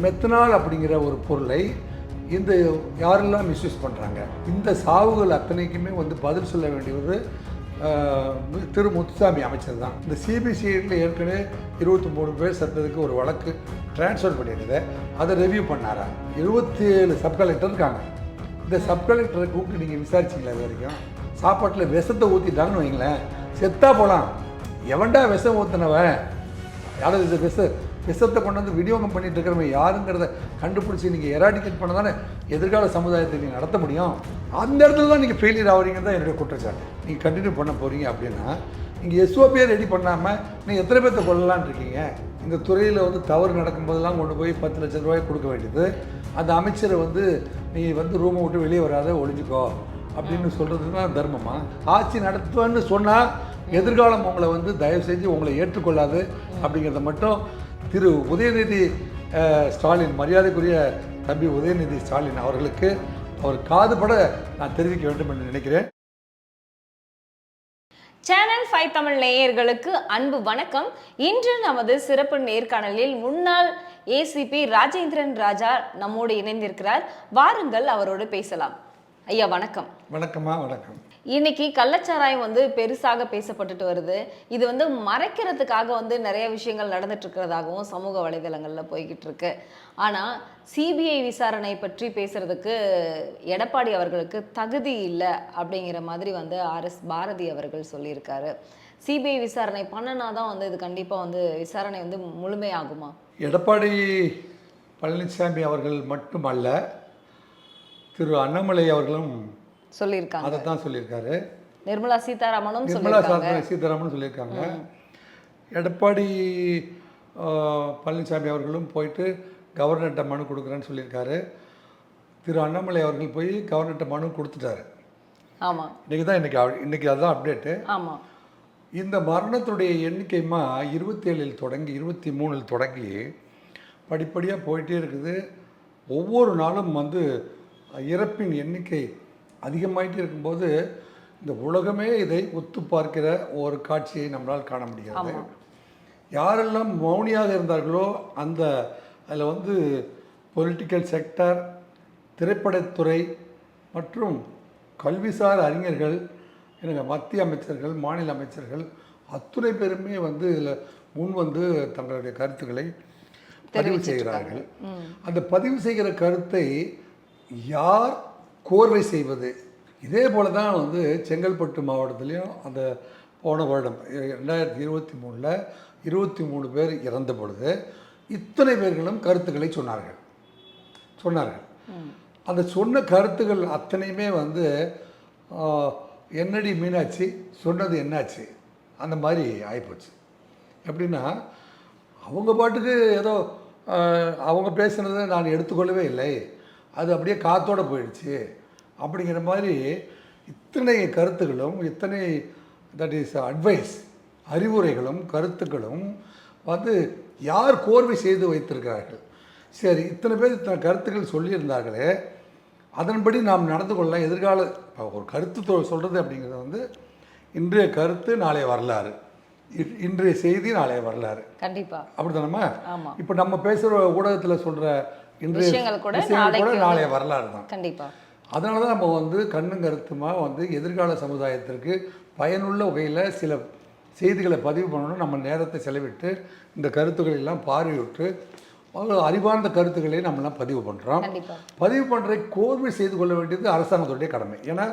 Methanol அப்படிங்கிற ஒரு பொருளை இந்த யாரெல்லாம் மிஸ்யூஸ் பண்ணுறாங்க, இந்த சாவுகள் அத்தனைக்குமே வந்து பதில் சொல்ல வேண்டியது திரு முத்துசாமி அமைச்சர் தான். இந்த சிபிசிஐடியில் ஏற்கனவே 23 பேர் செத்ததுக்கு ஒரு வழக்கு டிரான்ஸ்ஃபர் பண்ணியிருக்குது. அதை ரிவ்யூ பண்ணாரா? 27 சப் கலெக்டர் இருக்காங்க. இந்த சப் கலெக்டரை கூப்பிட்டு நீங்கள் விசாரிச்சிங்களா? இது வரைக்கும் சாப்பாட்டில் விஷத்தை ஊற்றிட்டாங்கன்னு வைங்களேன், செத்தா போகலாம். எவன்டா விஷம் ஊற்றினவன், யாராவது இது விஷத்தை கொண்டு வந்து விநியோகம் பண்ணிட்டு இருக்கிறவங்க யாருங்கிறத கண்டுபிடிச்சி நீங்கள் எராடிகேட் பண்ண தானே எதிர்கால சமுதாயத்தை நீங்கள் நடத்த முடியும். அந்த இடத்துல தான் நீங்கள் ஃபெயிலியர் ஆகிறீங்கன்னு தான் என்னுடைய குற்றச்சாட்டு. நீங்கள் கண்டினியூ பண்ண போகிறீங்க அப்படின்னா நீங்கள் எஸ்ஓபியை ரெடி பண்ணாமல் நீங்கள் எத்தனை பேர்த்த கொள்ளலான் இருக்கீங்க? இந்த துறையில் வந்து தவறு நடக்கும்போதெல்லாம் கொண்டு போய் 10 லட்சம் ரூபாய் கொடுக்க வேண்டியது, அந்த அமைச்சரை வந்து நீ வந்து ரூமை விட்டு வெளியே வராத ஒழிஞ்சிக்கோ அப்படின்னு சொல்கிறது தான் தர்மமா? ஆட்சி நடத்துவேன்னு சொன்னால் எதிர்காலம் உங்களை வந்து தயவு செஞ்சு உங்களை ஏற்றுக்கொள்ளாது அப்படிங்கிறத மட்டும் திரு உதயநிதி ஸ்டாலின், மரியாதைக்குரிய தம்பி உதயநிதி ஸ்டாலின் அவர்களுக்கு அவர் காதுபட நான் தெரிவிக்க வேண்டும் என்று நினைக்கிறேன். சேனல் 5 தமிழ் நேயர்களுக்கு அன்பு வணக்கம். இன்று நமது சிறப்பு நேர்காணலில் முன்னாள் ஏசிபி ராஜேந்திரன் ராஜா நம்மோடு இணைந்திருக்கிறார். வாருங்கள் அவரோடு பேசலாம். ஐயா வணக்கம். வணக்கம்மா. வணக்கம். இன்னைக்கு கள்ளச்சாராயம் வந்து பெருசாக பேசப்பட்டுட்டு வருது. இது வந்து மறைக்கிறதுக்காக வந்து நிறைய விஷயங்கள் நடந்துட்டு இருக்கிறதாகவும் சமூக வலைதளங்கள்ல போய்கிட்டு இருக்கு. ஆனா சிபிஐ விசாரணை பற்றி பேசுறதுக்கு எடப்பாடி அவர்களுக்கு தகுதி இல்லை அப்படிங்கிற மாதிரி வந்து RS பாரதி அவர்கள் சொல்லியிருக்காரு. சிபிஐ விசாரணை பண்ணனாதான் வந்து இது கண்டிப்பா வந்து விசாரணை வந்து முழுமையாகுமா? எடப்பாடி பழனிசாமி அவர்கள் மட்டுமல்ல, திரு அண்ணாமலை அவர்களும் சொல்லியிருக்காங்க. அதை தான் சொல்லியிருக்காரு. நிர்மலா சீதாராமனும் சொல்லியிருக்காங்க. எடப்பாடி பழனிசாமி அவர்களும் போயிட்டு கவர்னர்கிட்ட மனு கொடுக்குறேன்னு சொல்லியிருக்காரு. திரு அண்ணாமலை அவர்கள் போய் கவர்னர்கிட்ட மனு கொடுத்துட்டாரு. ஆமாம். இன்னைக்கு அதுதான் அப்டேட்டு. ஆமாம். இந்த மரணத்துடைய எண்ணிக்கைமா 27 தொடங்கி 23 தொடங்கி படிப்படியாக போயிட்டே இருக்குது. ஒவ்வொரு நாளும் வந்து இறப்பின் எண்ணிக்கை அதிகமாகிட்டே இருக்கும்போது இந்த உலகமே இதை ஒத்து பார்க்கிற ஒரு காட்சியை நம்மளால் காண முடியாது. யாரெல்லாம் மௌனியாக இருந்தார்களோ அந்த அதில் வந்து பொலிட்டிக்கல் செக்டர், திரைப்படத்துறை மற்றும் கல்விசார் அறிஞர்கள், எனக்கு மத்திய அமைச்சர்கள், மாநில அமைச்சர்கள் அத்துணை பேருமே வந்து இதில் முன் வந்து தங்களுடைய கருத்துக்களை பதிவு செய்கிறார்கள். அந்த பதிவு செய்கிற கருத்தை யார் கோர்வை செய்வது? இதே போல தான் வந்து செங்கல்பட்டு மாவட்டத்துலேயும் அந்த போன வருடம் 2023 23 பேர் இறந்த பொழுது இத்தனை பேர்களும் கருத்துக்களை சொன்னார்கள். அந்த சொன்ன கருத்துக்கள் அத்தனையுமே வந்து என்னடி மீனாட்சி சொன்னது என்னாச்சு அந்த மாதிரி ஆகிப்போச்சு. எப்படின்னா அவங்க பாட்டுக்கு ஏதோ அவங்க பேசுனதை நான் எடுத்துக்கொள்ளவே இல்லை, அது அப்படியே காத்தோடு போயிடுச்சு அப்படிங்கிற மாதிரி இத்தனை கருத்துக்களும், இத்தனை தட் இஸ் அட்வைஸ், அறிவுரைகளும் கருத்துக்களும் வந்து யார் கோர்வை செய்து வைத்திருக்கிறார்கள்? சரி, இத்தனை பேர் இத்தனை கருத்துக்கள் சொல்லியிருந்தார்களே, அதன்படி நாம் நடந்து கொள்ளலாம். எதிர்கால ஒரு கருத்து சொல்கிறது அப்படிங்கிறது வந்து இன்றைய கருத்து நாளைய வரலாறு, இன்றைய செய்தி நாளைய வரலாறு. கண்டிப்பாக அப்படி தானம்மா? இப்போ நம்ம பேசுகிற ஊடகத்தில் சொல்கிற இன்றைய விஷயங்கள் கூட நாளைய வரலாறு தான். கண்டிப்பாக. அதனால தான் நம்ம வந்து கண்ணும் கருத்துமாக வந்து எதிர்கால சமுதாயத்திற்கு பயனுள்ள வகையில் சில செய்திகளை பதிவு பண்ணணும். நம்ம நேரத்தை செலவிட்டு இந்த கருத்துக்களை எல்லாம் பார்வையிட்டு அறிவார்ந்த கருத்துக்களை நம்மளாம் பதிவு பண்ணுறோம். பதிவு பண்ணுறதை கோர்வை செய்து கொள்ள வேண்டியது அரசாங்கத்துடைய கடமை. ஏன்னா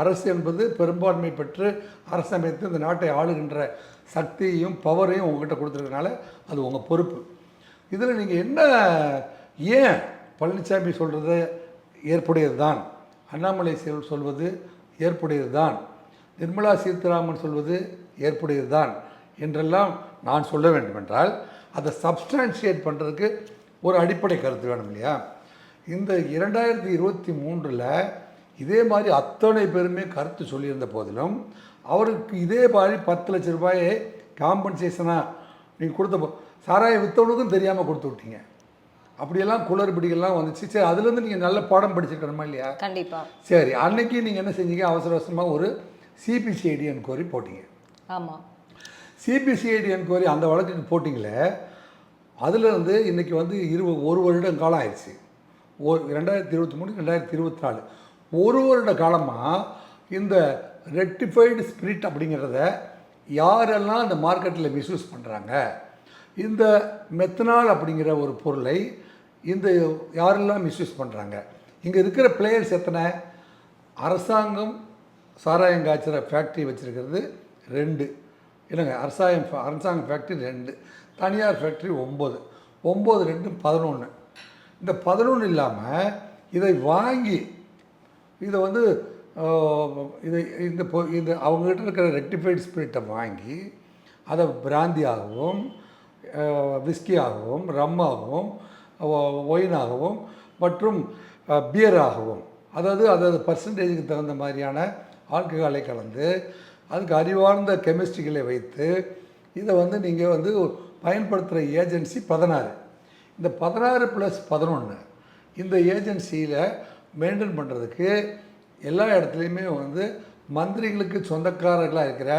அரசு என்பது பெரும்பான்மை பெற்று அரசமைத்து இந்த நாட்டை ஆளுகின்ற சக்தியையும் பவரையும் உங்கள்கிட்ட கொடுத்துருக்கனால அது உங்கள் பொறுப்பு. இதில் நீங்கள் என்ன, ஏன் பழனிசாமி சொல்கிறது ஏற்புடையது தான், அண்ணாமலை சொல்வது ஏற்புடையது தான், நிர்மலா சீதாராமன் சொல்வது ஏற்புடையது தான் என்றெல்லாம் நான் சொல்ல வேண்டுமென்றால் அதை சப்ஸ்டான்ஷியேட் பண்ணுறதுக்கு ஒரு அடிப்படை கருத்து வேணும் இல்லையா? இந்த 2023 இதே மாதிரி அத்தனை பேருமே கருத்து சொல்லியிருந்த போதிலும் அவருக்கு இதே மாதிரி 10 லட்சம் ரூபாயை காம்பன்சேஷனாக நீங்கள் கொடுத்த சாராயம் விற்றவனுக்கும் தெரியாமல் கொடுத்து விட்டீங்க. அப்படியெல்லாம் குளறுபடிகள்லாம் வந்துச்சு. சரி, அதுலேருந்து நீங்கள் நல்ல பாடம் படிச்சிருக்கணுமா இல்லையா? கண்டிப்பாக. சரி, அன்னைக்கு நீங்கள் என்ன செஞ்சீங்க? அவசர அவசரமாக ஒரு சிபிசிஐடி என்கொயரி போட்டிங்க. ஆமாம். சிபிசிஐடி என்கொயரி அந்த வழக்குக்கு போட்டிங்களே, அதிலிருந்து இன்றைக்கி வந்து ஒரு வருடம் காலம் ஆயிடுச்சு. 2023 2024 ஒரு வருட காலமாக இந்த ரெக்டிஃபைடு ஸ்பிரிட் அப்படிங்கிறத யாரெல்லாம் இந்த மார்க்கெட்டில் மிஸ்யூஸ் பண்ணுறாங்க, இந்த மெத்தனால் அப்படிங்கிற ஒரு பொருளை இந்த யாரெல்லாம் மிஸ்யூஸ் பண்ணுறாங்க, இங்கே இருக்கிற பிளேயர்ஸ் எத்தனை? அரசாங்கம் சாராயம் காய்ச்சுற ஃபேக்ட்ரி வச்சுருக்கிறது 2 இல்லைங்க, அரசாங்க ஃபேக்ட்ரி 2, தனியார் ஃபேக்ட்ரி 9, 9 2 11. இந்த 11 இல்லாமல் இதை வாங்கி இதை வந்து இந்த அவங்ககிட்ட இருக்கிற ரெக்டிஃபைடு ஸ்பிரிட்டை வாங்கி அதை பிராந்தியாகவும் விஸ்கியாகவும் ரம்மாகவும் ஒயினாகவும் மற்றும் பியராகவும், அதாவது பர்சன்டேஜுக்கு தகுந்த மாதிரியான ஆல்கஹாலை கலந்து அதுக்கு அறிவார்ந்த கெமிஸ்ட்ரிகளை வைத்து இதை வந்து நீங்கள் வந்து பயன்படுத்துகிற ஏஜென்சி 16. இந்த 16 + 11 இந்த ஏஜென்சியில் மெயின்டைன் பண்ணுறதுக்கு எல்லா இடத்துலையுமே வந்து மந்திரிகளுக்கு சொந்தக்காரர்களாக இருக்கிற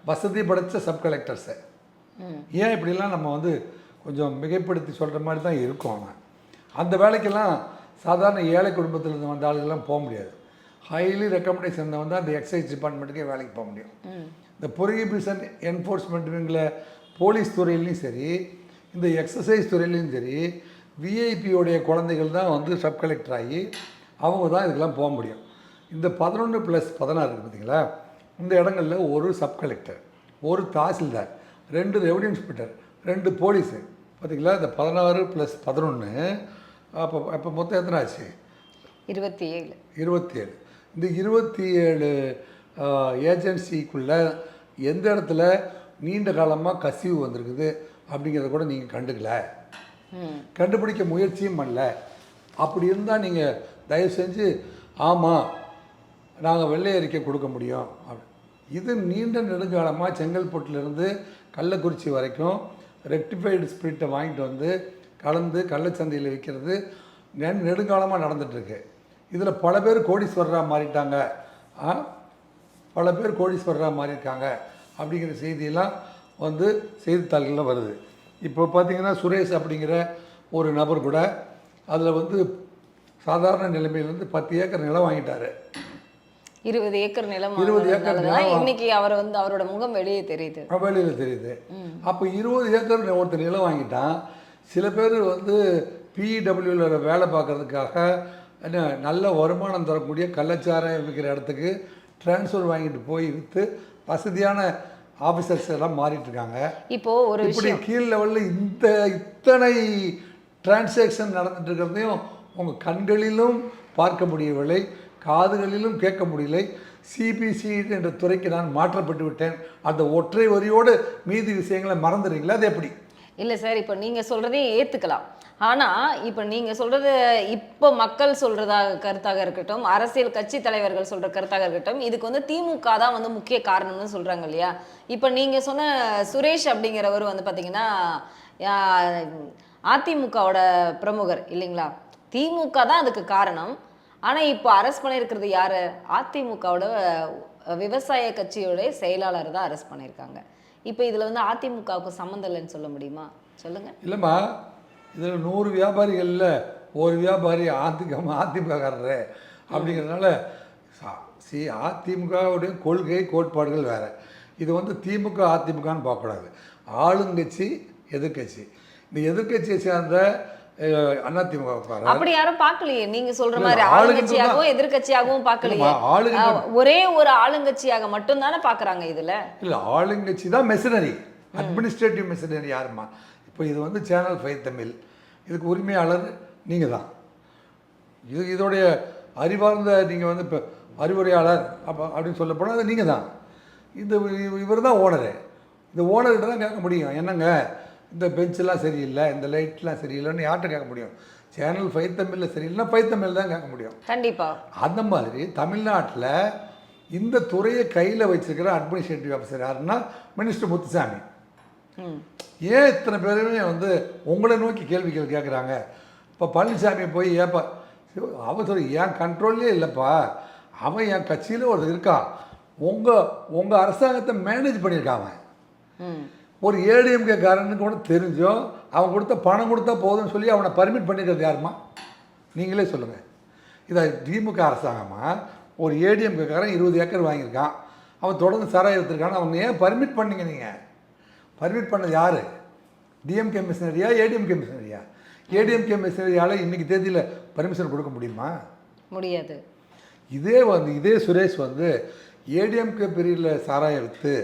வசதி படைத்த சப் கலெக்டர்ஸை, ஏன் இப்படிலாம் நம்ம வந்து கொஞ்சம் மிகைப்படுத்தி சொல்கிற மாதிரி தான் இருக்கும். ஆனால் அந்த வேலைக்கெல்லாம் சாதாரண ஏழை குடும்பத்திலேருந்து வந்த ஆளுகள்லாம் போக முடியாது. ஹைலி ரெக்கமெண்டேஷன் வந்து அந்த எக்ஸைஸ் டிபார்ட்மெண்ட்டுக்கே வேலைக்கு போக முடியும். இந்த ப்ரொஹிபிஷன் என்ஃபோர்ஸ்மெண்ட் விங்கில் போலீஸ் துறையிலையும் சரி, இந்த எக்ஸசைஸ் துறையிலையும் சரி, விஐபியோடைய குழந்தைகள் தான் வந்து சப் கலெக்டர் ஆகி அவங்க தான் இதுக்கெல்லாம் போக முடியும். இந்த 11 + 16 இருக்குது பார்த்தீங்களா, இந்த இடங்களில் ஒரு சப் கலெக்டர், ஒரு தாசில்தார், 2 ரெவன்யூ இன்ஸ்பெக்டர், 2 போலீஸு பார்த்தீங்களா. இந்த 16 + 11 அப்போ மொத்தம் எத்தனை ஆச்சு? 27. இந்த 27 ஏஜென்சிக்குள்ளே எந்த இடத்துல நீண்ட காலமாக கசிவு வந்திருக்குது அப்படிங்கிறத கூட நீங்கள் கண்டுபிடிக்க முயற்சியும் பண்ணல. அப்படி இருந்தால் நீங்கள் தயவு செஞ்சு ஆமாம் நாங்கள் வெள்ளை அறிக்கை கொடுக்க முடியும். இது நீண்ட நெடுங்காலமாக செங்கல்பட்டுலேருந்து கள்ளக்குறிச்சி வரைக்கும் ரெக்டிஃபைடு ஸ்பிரிட்டை வாங்கிட்டு வந்து கலந்து கள்ளச்சந்தையில் விற்கிறது நெடுங்காலமாக நடந்துகிட்ருக்கு. இதில் பல பேர் கோடீஸ்வரராக மாறிட்டாங்க, பல பேர் கோடீஸ்வரராக மாறியிருக்காங்க அப்படிங்கிற செய்தியெல்லாம் வந்து செய்தித்தாள்களில் வருது. இப்போ பார்த்திங்கன்னா சுரேஷ் அப்படிங்கிற ஒரு நபர் கூட அதில் வந்து சாதாரண நிலைமையிலேருந்து 10 ஏக்கர் நிலம் வாங்கிட்டார். 20 ஏக்கர் நிலம் இன்னைக்கு அவர் வந்து அவரோட முகம் வெளியே தெரியுது. அப்போ 20 ஏக்கர் ஒருத்தர் நிலம் வாங்கிட்டான். சில பேர் வந்து பிடபிள்யூவில் வேலை பார்க்கறதுக்காக என்ன நல்ல வருமானம் தரக்கூடிய கள்ளச்சாரம் விற்கிற இடத்துக்கு ட்ரான்ஸ்ஃபர் வாங்கிட்டு போய் விற்று வசதியான ஆஃபீஸர்ஸ் எல்லாம் மாறிட்டுருக்காங்க. இப்போது ஒரு இப்படி கீழ் லெவலில் இத்தனை டிரான்சாக்ஷன் நடந்துட்டு இருக்கிறதையும் உங்கள் கண்களிலும் பார்க்க முடியவில்லை, காதுகளிலும் கேட்க முடியலை. சிபிசிஐடி என்ற துறைக்கு நான் மாற்றப்பட்டு விட்டேன். அந்த ஒற்றை வரியோடு மீதி விஷயங்களை மறந்துடுறீங்களா? அது எப்படி? இல்லை சார், இப்போ நீங்கள் சொல்கிறதே ஏற்றுக்கலாம். ஆனால் இப்போ நீங்கள் சொல்கிறது இப்போ மக்கள் சொல்கிறதாக கருத்தாக இருக்கட்டும், அரசியல் கட்சி தலைவர்கள் சொல்கிற கருத்தாக இருக்கட்டும், இதுக்கு வந்து திமுக தான் வந்து முக்கிய காரணம்னு சொல்கிறாங்க இல்லையா? இப்போ நீங்கள் சொன்ன சுரேஷ் அப்படிங்கிறவர் வந்து பார்த்திங்கன்னா அதிமுகவோட பிரமுகர் இல்லைங்களா? திமுக தான் அதுக்கு காரணம். ஆனால் இப்போ அரெஸ்ட் பண்ணியிருக்கிறது யார்? அதிமுகவோட விவசாய கட்சியோடைய செயலாளர் தான் அரெஸ்ட் பண்ணியிருக்காங்க. இப்போ இதில் வந்து அதிமுகவுக்கு சம்மந்தம் இல்லைன்னு சொல்ல முடியுமா? சொல்லுங்கள். இல்லைம்மா, இதில் 100 வியாபாரிகளில் ஒரு வியாபாரி அதிமுககாரரு அப்படிங்கிறதுனால அதிமுகவுடைய கொள்கை கோட்பாடுகள் வேறு. இது வந்து திமுக அதிமுகன்னு பார்க்கக்கூடாது. ஆளுங்கட்சி எதிர்கட்சி. இந்த எதிர்கட்சியை சேர்ந்த அதிமுக அப்படி யாரும் பார்க்கலையே. நீங்க சொல்ற மாதிரி ஆளுங்கட்சியாகவும் எதிர்கட்சியாகவும் பார்க்கலையே. ஒரே ஒரு ஆளுங்கட்சியாக மட்டும் தானே பார்க்குறாங்க இதில். இல்லை, ஆளுங்கட்சி தான் மெஷினரி, அட்மினிஸ்ட்ரேட்டிவ் மெஷினரி. யாருமா இப்போ இது வந்து சேனல் 5 தமிழ், இதுக்கு உரிமையாளர் நீங்கள் தான். இதோடைய அறிவார்ந்த நீங்கள் வந்து இப்போ அறிவுரையாளர் அப்படின்னு சொல்ல போனால் அது நீங்கள் தான். இவர் தான் ஓனரு. இந்த ஓனர்கிட்ட தான் கேட்க முடியும், என்னங்க இந்த பெஞ்செல்லாம் சரியில்லை, இந்த லைட்லாம் சரியில்லைன்னு யார்கிட்ட கேட்க முடியும்? சேனல் 5 தமிழில் சரியில்லைன்னா 5 தமிழ் தான் கேட்க முடியும். கண்டிப்பாக. அந்த மாதிரி தமிழ்நாட்டில் இந்த துறையை கையில் வச்சுருக்கிற அட்மினிஸ்ட்ரேட்டிவ் ஆஃபீஸர் யாருன்னா மினிஸ்டர் முத்துசாமி. ஏன் இத்தனை பேருமே வந்து உங்களை நோக்கி கேள்விகள் கேட்குறாங்க? இப்போ பழனிசாமி போய் ஏப்பா அவன் சொல்லி என் கண்ட்ரோல்லே இல்லைப்பா, அவன் என் கட்சியில் ஒரு இருக்கான், உங்கள் அரசாங்கத்தை மேனேஜ் பண்ணியிருக்கான். அவன் ஒரு ஏடிஎம்கே காரனுக்கு கூட தெரிஞ்சும் அவன் கொடுத்த பணம் கொடுத்தா போதும்னு சொல்லி அவனை பர்மிட் பண்ணிக்கிறது யாருமா? நீங்களே சொல்லுங்கள். இதை திமுக அரசாங்கமா ஒரு ஏடிஎம்கே காரன் 20 ஏக்கர் வாங்கியிருக்கான், அவன் தொடர்ந்து சாராயம் எடுத்துருக்கான், அவன் ஏன் பர்மிட் பண்ணீங்க? நீங்கள் பர்மிட் பண்ணது யார்? டிஎம்கே மிஷினரியா ஏடிஎம்கே மிஷினரியா? ஏடிஎம்கே மிஷினரியால் இன்றைக்கி தேதியில் பர்மிஷன் கொடுக்க முடியுமா? முடியாது. இதே சுரேஷ் வந்து ஏடிஎம்கே பீரியடில் சாராயம் விற்று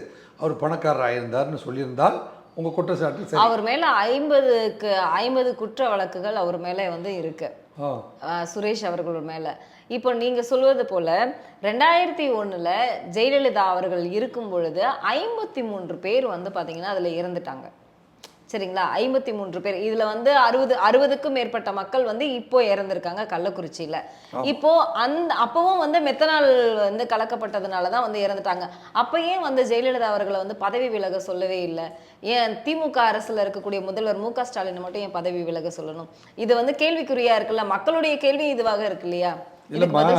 அவர் பணக்காரர் ஆயிருந்தார்னு சொல்லியிருந்தால் உங்கள் குற்றச்சாட்டு சரி. அவர் மேலே 50 குற்ற வழக்குகள் அவர் மேலே வந்து இருக்கு, சுரேஷ் அவர்கள் மேலே. இப்போ நீங்கள் சொல்வது போல் 2001 ஜெயலலிதா அவர்கள் இருக்கும் பொழுது 53 பேர் வந்து பார்த்தீங்கன்னா அதில் இறந்துட்டாங்க. சரிங்களா? 53 பேர். இதில் வந்து 60க்கும் மேற்பட்ட மக்கள் வந்து இப்போ இறந்துருக்காங்க கள்ளக்குறிச்சியில். இப்போ அப்பவும் வந்து மெத்தனால் வந்து கலக்கப்பட்டதுனால தான் வந்து இறந்துட்டாங்க. அப்போ ஏன் வந்து ஜெயலலிதா அவர்களை வந்து பதவி விலக சொல்லவே இல்லை? ஏன் திமுக அரசில் இருக்கக்கூடிய முதல்வர் மு க ஸ்டாலின் மட்டும் ஏன் பதவி விலக சொல்லணும்? இது வந்து கேள்விக்குறியா இருக்குல்ல, மக்களுடைய கேள்வி இதுவாக இருக்கு இல்லையா?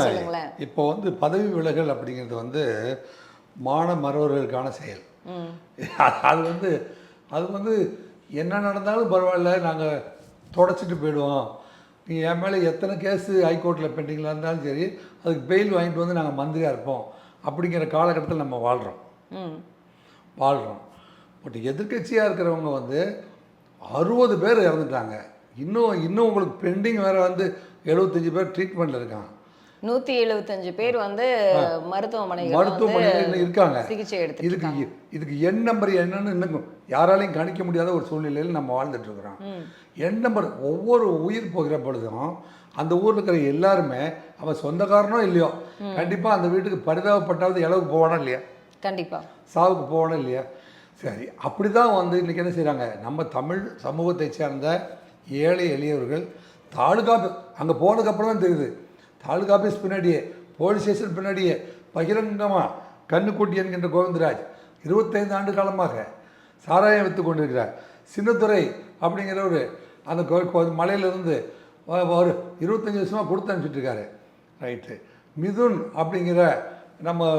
சொல்லுங்களேன். இப்போ வந்து பதவி விலகல் அப்படிங்கிறது வந்து மான மறவர்களுக்கான செயல். அது வந்து என்ன நடந்தாலும் பரவாயில்ல, நாங்கள் தொடச்சிட்டு போயிடுவோம், நீ என் மேலே எத்தனை கேஸு ஹைகோர்ட்டில் பெண்டிங்கில் இருந்தாலும் சரி அதுக்கு பெயில் வாங்கிட்டு வந்து நாங்கள் மந்திரியாக இருப்போம் அப்படிங்கிற காலகட்டத்தில் நம்ம வாழ்கிறோம். பட் எதிர்கட்சியாக இருக்கிறவங்க வந்து 60 பேர் இறந்துட்டாங்க. இன்னும் உங்களுக்கு பெண்டிங் வேறு வந்து 75 பேர் ட்ரீட்மெண்ட்டில் இருக்காங்க. 175 பேர் வந்து மருத்துவமனையில் இருக்காங்க, சிகிச்சை எடுத்து. இதுக்கு எண் நம்பர் என்னன்னு இன்னும் யாராலையும் கணிக்க முடியாத ஒரு சூழ்நிலையில் நம்ம வாழ்ந்துட்டு இருக்கிறோம். எண் நம்பர் ஒவ்வொரு உயிர் போகிற பொழுதும் அந்த ஊரில் இருக்கிற எல்லாருமே அவன் சொந்தக்காரனோ இல்லையோ கண்டிப்பாக அந்த வீட்டுக்கு பரிதாபப்பட்டாவது இளவுக்கு போவானா இல்லையா? கண்டிப்பாக சாவுக்கு போவானா இல்லையா? சரி, அப்படி தான் வந்து இன்றைக்கி என்ன செய்கிறாங்க, நம்ம தமிழ் சமூகத்தை சேர்ந்த ஏழை எளியவர்கள் தாலுகா அங்கே போனதுக்கப்புறம் தான் தெரியுது, தாலுகா ஆஃபீஸ் பின்னாடியே போலீஸ் ஸ்டேஷன் பின்னாடியே பகிரங்கமாக கண்ணுக்குட்டி என்கின்ற கோவிந்தராஜ் 25 ஆண்டு காலமாக சாராயம் விற்று கொண்டிருக்கிறார். சின்னத்துறை அப்படிங்கிறவர் அந்த மலையிலிருந்து ஒரு 25 வருஷமாக கொடுத்து அனுப்பிச்சிட்ருக்காரு. ரைட்டு. மிதுன் அப்படிங்கிற நம்ம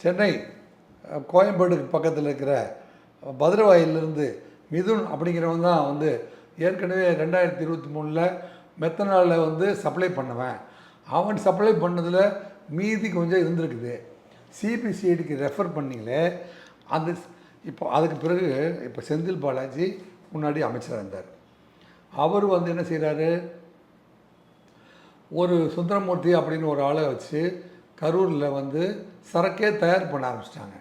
சென்னை கோயம்பேடு பக்கத்தில் இருக்கிற பத்ரவாயிலிருந்து மிதுன் அப்படிங்கிறவன் தான் வந்து ஏற்கனவே 2023 மெத்தனாலில் வந்து சப்ளை பண்ணுவேன். அவன் சப்ளை பண்ணதில் மீதி கொஞ்சம் இருந்திருக்குது. சிபிசிஐடிக்கு ரெஃபர் பண்ணிங்களே அந்த இப்போ அதுக்கு பிறகு இப்போ செந்தில் பாலாஜி முன்னாடி அமைச்சராக இருந்தார். அவர் வந்து என்ன செய்கிறாரு, ஒரு சுந்தரமூர்த்தி அப்படின்னு ஒரு ஆளை வச்சு கரூரில் வந்து சரக்கே தயார் பண்ண ஆரம்பிச்சிட்டாங்க.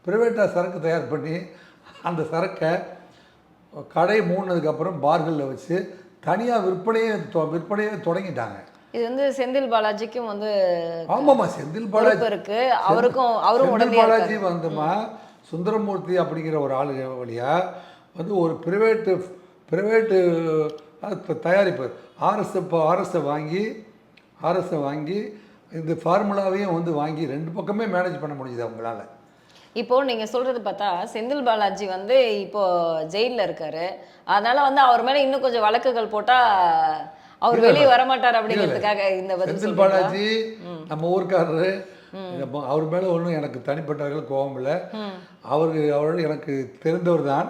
ப்ரைவேட்டாக சரக்கு தயார் பண்ணி அந்த சரக்கை கடை மூடினதுக்கப்புறம் பார்களில் வச்சு தனியாக விற்பனையே தொடங்கிட்டாங்க. இது வந்து செந்தில் பாலாஜிக்கும் வந்து ஆமாம்மா, செந்தில் பாலாஜி இருக்கு, அவரும் செந்தில் பாலாஜி வந்துமா சுந்தரமூர்த்தி அப்படிங்கிற ஒரு ஆளு வழியாக வந்து ஒரு ப்ரைவேட்டு தயாரிப்பு ஆர்எஸ்ஸை வாங்கி இந்த ஃபார்முலாவையும் வந்து வாங்கி 2 பக்கமே மேனேஜ் பண்ண முடியுது அவங்களால. இப்போ நீங்க சொல்றது பார்த்தா செந்தில் பாலாஜி வந்து இப்போ ஜெயிலில் இருக்காரு, அதனால வந்து அவர் மேல இன்னும் கொஞ்சம் வழக்குகள் போட்டா அவர் வெளியே வரமாட்டார் அப்படிங்கிறதுக்காக இந்த செந்தில் பாலாஜி நம்ம ஊருக்காரரு, அவர் மேலே ஒன்றும் எனக்கு தனிப்பட்டவர்கள் கோபம் இல்லை. அவரோட எனக்கு தெரிந்தவர் தான்.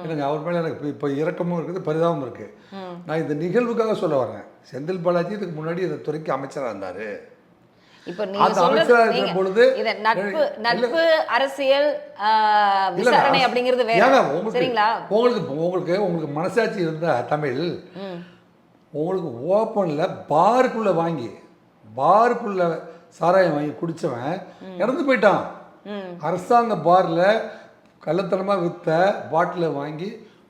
எனக்கு அவர் மேலே எனக்கு இப்போ இரக்கமும் இருக்குது, பரிதாபமும் இருக்குது. நான் இந்த நிகழ்வுக்காக சொல்ல வரேன். செந்தில் பாலாஜி இதுக்கு முன்னாடி இந்த துறைக்கு அமைச்சராக இருந்தார். இப்போ நீங்க பொழுது நட்பு அரசியல் விசாரணை அப்படிங்கிறது வேற. சரிங்களா? உங்களுக்கு மனசாட்சி இருந்தா தமிழ் உங்களுக்கு ஓப்பனில் பாருக்குள்ள சாராயம் வாங்கி குடித்தவன் இறந்து போயிட்டான். அரசாங்க பாரில் கள்ளத்தனமாக விற்ற பாட்டிலை வாங்கி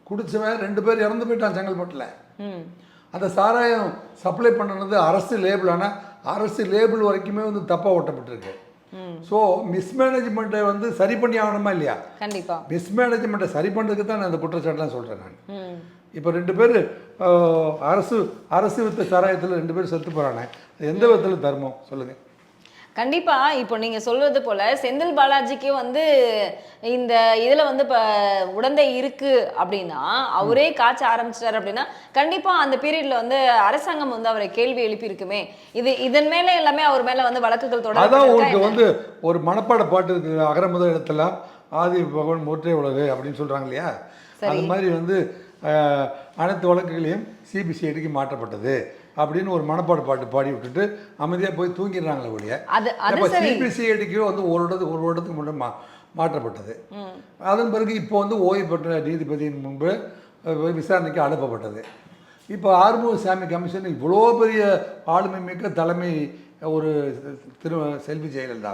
குடித்தவன் 2 பேர் இறந்து போயிட்டான் செங்கல்பட்டில். அந்த சாராயம் சப்ளை பண்ணது அரசு லேபிள், ஆனால் அரசு லேபிள் வரைக்குமே வந்து தப்பாக ஓட்டப்பட்டிருக்கு. ஸோ மிஸ்மேனேஜ்மெண்ட்டை வந்து சரி பண்ணி ஆகணுமா இல்லையா? கண்டிப்பாக மிஸ்மேனேஜ்மெண்ட்டை சரி பண்ணுறதுக்கு தான் நான் அந்த குற்றச்சாட்டுலாம் சொல்கிறேன். நான் இப்போ 2 பேர் அரசு வித்த சாராயத்தில் 2 பேர் செத்து போகிறானே, எந்த விதத்தில் தர்மம் சொல்லுங்கள்? கண்டிப்பா இப்போ நீங்க சொல்வது போல செந்தில் பாலாஜிக்கு வந்து இந்த இதுல வந்து இப்போ உடந்தை இருக்கு அப்படின்னா, அவரே காய்ச்ச ஆரம்பிச்சிட்டாரு அப்படின்னா கண்டிப்பா அந்த பீரியட்ல வந்து அரசாங்கம் வந்து அவரை கேள்வி எழுப்பி இருக்குமே. இதன் மேல எல்லாமே அவர் மேல வந்து வழக்குகள் தொடர்ந்து. அதான் உங்களுக்கு வந்து ஒரு மனப்பாட பாட்டு இருக்கு, அகர முதல் இடத்துல ஆதி பகவான் ஒற்றை உலகு அப்படின்னு சொல்கிறாங்க இல்லையா, அது மாதிரி வந்து அனைத்து வழக்குகளையும் சிபிசிஐடிக்கு மாற்றப்பட்டது அப்படின்னு ஒரு மனப்பாடு பாட்டு பாடி விட்டுட்டு அமைதியாக போய் தூங்கிடுறாங்களே ஒழிய, சிபிசிஐடிக்கு வந்து ஒரு வருடத்துக்கு முன்னே மாற்றப்பட்டது. அதன் பிறகு இப்போ வந்து ஓய்வு பெற்ற நீதிபதியின் முன்பு விசாரணைக்கு அனுப்பப்பட்டது. இப்போ ஆறுமுகசாமி கமிஷன் இவ்வளோ பெரிய ஆளுமை மிக்க தலைமை ஒரு செல்வி ஜெயலலிதா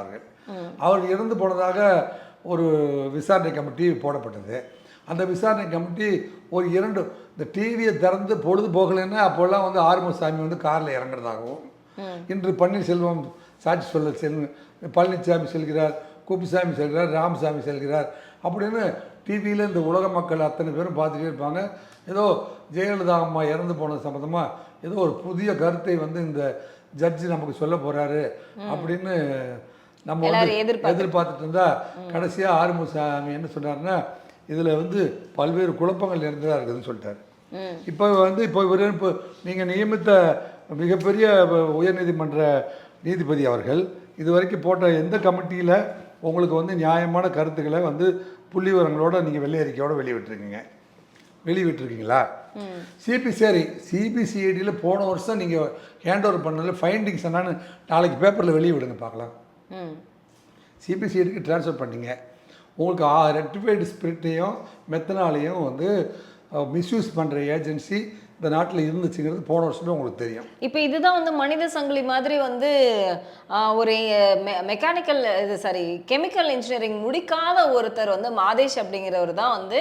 அவர்கள் இறந்து போனதாக ஒரு விசாரணை கமிட்டி போடப்பட்டது. அந்த விசாரணை கமிட்டி ஒரு இந்த டிவியை திறந்து பொழுது போகலைன்னா அப்போல்லாம் வந்து ஆறுமுகசாமி வந்து காரில் இறங்குறதாகவும், இன்று பன்னீர்செல்வம் சாட்சி சொல்ல பழனிசாமி செல்கிறார், குப்புசாமி செல்கிறார், ராமசாமி செல்கிறார் அப்படின்னு டிவியில் இந்த உலக மக்கள் அத்தனை பேரும் பார்த்துட்டே இருப்பாங்க. ஏதோ ஜெயலலிதா அம்மா இறந்து போனது சம்மந்தமாக ஏதோ ஒரு புதிய கருத்தை வந்து இந்த ஜட்ஜி நமக்கு சொல்ல போகிறாரு அப்படின்னு நம்ம வந்து எதிர்பார்த்துட்டு இருந்தால் கடைசியாக ஆறுமுகசாமி என்ன சொன்னார்னா, இதில் வந்து பல்வேறு குழப்பங்கள் இருந்ததாக இருக்குதுன்னு சொல்லிட்டார். இப்போ நீங்கள் நியமித்த மிகப்பெரிய உயர்நீதிமன்ற நீதிபதி அவர்கள் இது வரைக்கும் போட்ட எந்த கமிட்டியில் உங்களுக்கு வந்து நியாயமான கருத்துக்களை வந்து புள்ளி விவரங்களோட நீங்கள் வெள்ளை அறிக்கையோடு வெளியிட்டிருக்கீங்களா? சிபிசிஐடியில் போன வருஷம் நீங்கள் ஹேண்ட் ஓவர் பண்ணதில் ஃபைண்டிங்ஸ் என்னன்னு நாளைக்கு பேப்பரில் வெளியே விடுங்க பார்க்கலாம். சிபிசிஐடிக்கு ட்ரான்ஸ்ஃபர் பண்ணிங்க, உங்களுக்கு ரெக்டிஃபைடு ஸ்பிரிட்டையும் மெத்தனாலையும் வந்து மிஸ்யூஸ் பண்ணுற ஏஜென்சி இந்த நாட்டில் இருந்துச்சுங்கிறது போன வருஷமே உங்களுக்கு தெரியும். இப்போ இதுதான் வந்து மனித சங்கிலி மாதிரி வந்து ஒரு மெக்கானிக்கல் கெமிக்கல் இன்ஜினியரிங் முடிக்காத ஒருத்தர் வந்து மாதேஷ் அப்படிங்கிறவர் தான் வந்து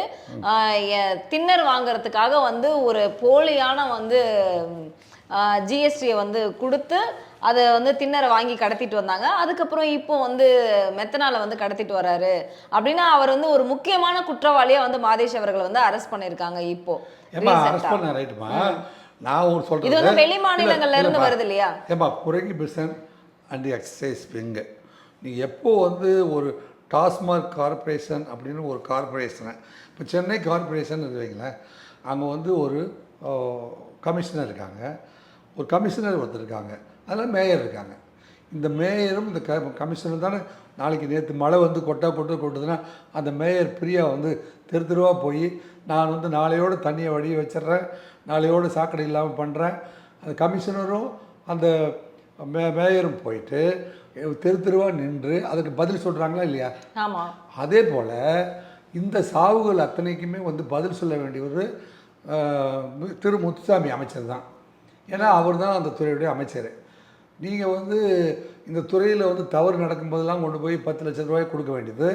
தின்னர் வாங்குறதுக்காக வந்து ஒரு போலியான வந்து ஜிஎஸ்டியை வந்து கொடுத்து அதை வந்து தின்னரை வாங்கி கடத்திட்டு வந்தாங்க. அதுக்கப்புறம் இப்போ வந்து மெத்தனால வந்து கடத்திட்டு வராரு அப்படின்னா அவர் வந்து ஒரு முக்கியமான குற்றவாளியா வந்து மாதேஷ் அவர்களை வந்து அரெஸ்ட் பண்ணியிருக்காங்க. இப்போ நான் ஒரு சொல்றேன், இது வந்து வெளி மாநிலங்கள்ல இருந்து வருது இல்லையா? புரோகிபிஷன் அண்ட் எக்ஸசைஸ் விங் நீங்கள் எப்போ வந்து ஒரு டாஸ்மாக் கார்பரேஷன் அப்படின்னு ஒரு கார்பரேஷனை, இப்போ சென்னை கார்பரேஷன் இருக்குங்களேன், அங்கே வந்து ஒரு கமிஷனர் இருக்காங்க, ஒரு கமிஷனர் ஒருத்தர் இருக்காங்க, அதில் மேயர் இருக்காங்க. இந்த மேயரும் இந்த கமிஷனர் தானே நாளைக்கு நேற்று மழை வந்து கொட்டுதுன்னா அந்த மேயர் பிரியா வந்து தெருவாக போய் நான் வந்து நாளையோடு தண்ணியை வழிய வச்சிட்றேன், நாளையோடு சாக்கடை இல்லாமல் பண்ணுறேன். அந்த கமிஷனரும் அந்த மேயரும் போயிட்டு தெருவாக நின்று அதுக்கு பதில் சொல்கிறாங்களா இல்லையா? ஆமாம். அதே போல் இந்த சாவுகள் அத்தனைக்குமே வந்து பதில் சொல்ல வேண்டியவர் திரு முத்துசாமி அமைச்சர் தான். ஏன்னா அவர் தான் அந்த துறையுடைய அமைச்சர். நீங்கள் வந்து இந்த துறையில் வந்து தவறு நடக்கும்போதெல்லாம் கொண்டு போய் 10 லட்சம் ரூபாய் கொடுக்க வேண்டியது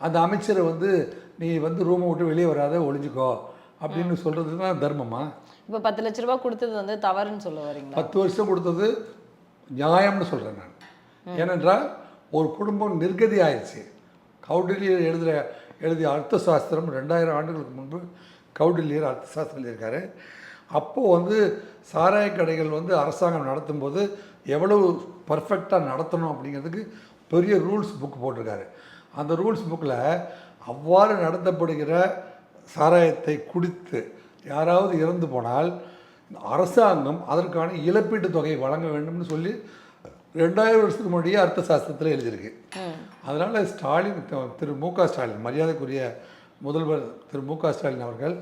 அந்த அமைச்சரை வந்து நீ வந்து ரூமை விட்டு வெளியே வராத ஒழிஞ்சிக்கோ அப்படின்னு சொல்கிறது தான் தர்மமா? இப்போ 10 லட்ச ரூபா கொடுத்தது வந்து தவறுன்னு சொல்ல வரீங்களா? 10 வருஷம் கொடுத்தது நியாயம்னு சொல்கிறேன் நான். ஏனென்றால் ஒரு குடும்பம் நிர்கதி ஆயிடுச்சு. கௌடில்யர் எழுதிய அர்த்த சாஸ்திரம் 2000 ஆண்டுகளுக்கு முன்பு கௌடில்யர் அர்த்த சாஸ்திரம் எழுதியிருக்காரு. அப்போது வந்து சாராய கடைகள் வந்து அரசாங்கம் நடத்தும்போது எவ்வளவு பர்ஃபெக்டாக நடத்தணும் அப்படிங்கிறதுக்கு பெரிய ரூல்ஸ் புக் போட்டிருக்காரு. அந்த ரூல்ஸ் புக்கில் அவ்வாறு நடத்தப்படுகிற சாராயத்தை குடித்து யாராவது இறந்து போனால் அரசாங்கம் அதற்கான இழப்பீட்டு தொகையை வழங்க வேண்டும்னு சொல்லி 2000 வருஷத்துக்கு முன்னாடியே அர்த்த சாஸ்திரத்தில் எழுதியிருக்கு. அதனால் ஸ்டாலின் திரு மு.க. ஸ்டாலின் மரியாதைக்குரிய முதல்வர் திரு மு.க. ஸ்டாலின் அவர்கள்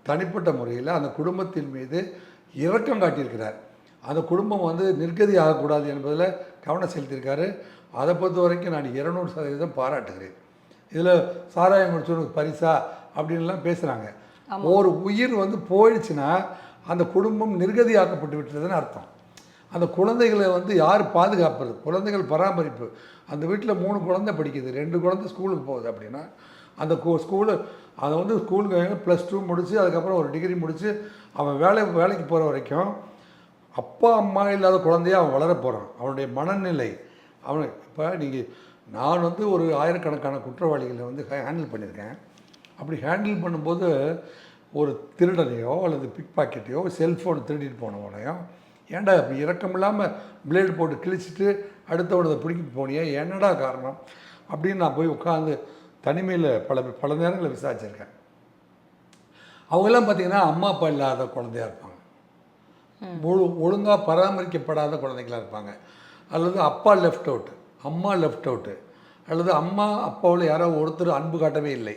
தனிப்பட்ட முறையில் அந்த குடும்பத்தின் மீது இரக்கம் காட்டியிருக்கிறார். அந்த குடும்பம் வந்து நிர்கதி ஆகக்கூடாது என்பதில் கவனம் செலுத்தியிருக்காரு. அதை பொறுத்த வரைக்கும் நான் 200% பாராட்டுகிறேன். இதில் சாராயம் முடிச்சவனுக்கு பரிசா அப்படின்லாம் பேசுகிறாங்க. ஒரு உயிர் வந்து போயிடுச்சுன்னா அந்த குடும்பம் நிர்கதி ஆக்கப்பட்டு விட்டதுன்னு அர்த்தம். அந்த குழந்தைகளை வந்து யார் பாதுகாப்பது? குழந்தைகள் பராமரிப்பு. அந்த வீட்டில் 3 குழந்தை படிக்குது, 2 குழந்தை ஸ்கூலுக்கு போகுது அப்படின்னா அந்த அதை வந்து ஸ்கூலுக்கு +2 முடித்து அதுக்கப்புறம் ஒரு டிகிரி முடித்து அவன் வேலைக்கு போகிற வரைக்கும் அப்பா அம்மா இல்லாத குழந்தைய அவன் வளர போகிறான். அவனுடைய மனநிலை இப்போ நான் வந்து ஒரு ஆயிரக்கணக்கான குற்றவாளிகளை வந்து ஹேண்டில் பண்ணியிருக்கேன். அப்படி ஹேண்டில் பண்ணும்போது ஒரு திருடனையோ அல்லது பிக் பாக்கெட்டையோ செல்ஃபோன் திருடிட்டு போனவனையோ ஏன்டா இப்போ இறக்கமில்லாமல் பிளேடு போட்டு கிழிச்சிட்டு அடுத்தவனதை பிடிக்கிட்டு போனியா, என்னடா காரணம் அப்படின்னு நான் போய் உட்காந்து தனிமையில் பல நேரங்களில் விசாரிச்சிருக்கேன். அவங்கெல்லாம் பார்த்திங்கன்னா அம்மா அப்பா இல்லாத குழந்தையாக இருப்பாங்க, ஒழுங்காக பராமரிக்கப்படாத குழந்தைங்களாக இருப்பாங்க, அல்லது அப்பா லெஃப்ட் அவுட்டு, அம்மா லெஃப்ட் அவுட்டு, அல்லது அம்மா அப்பாவில் யாரோ ஒருத்தர் அன்பு காட்டவே இல்லை.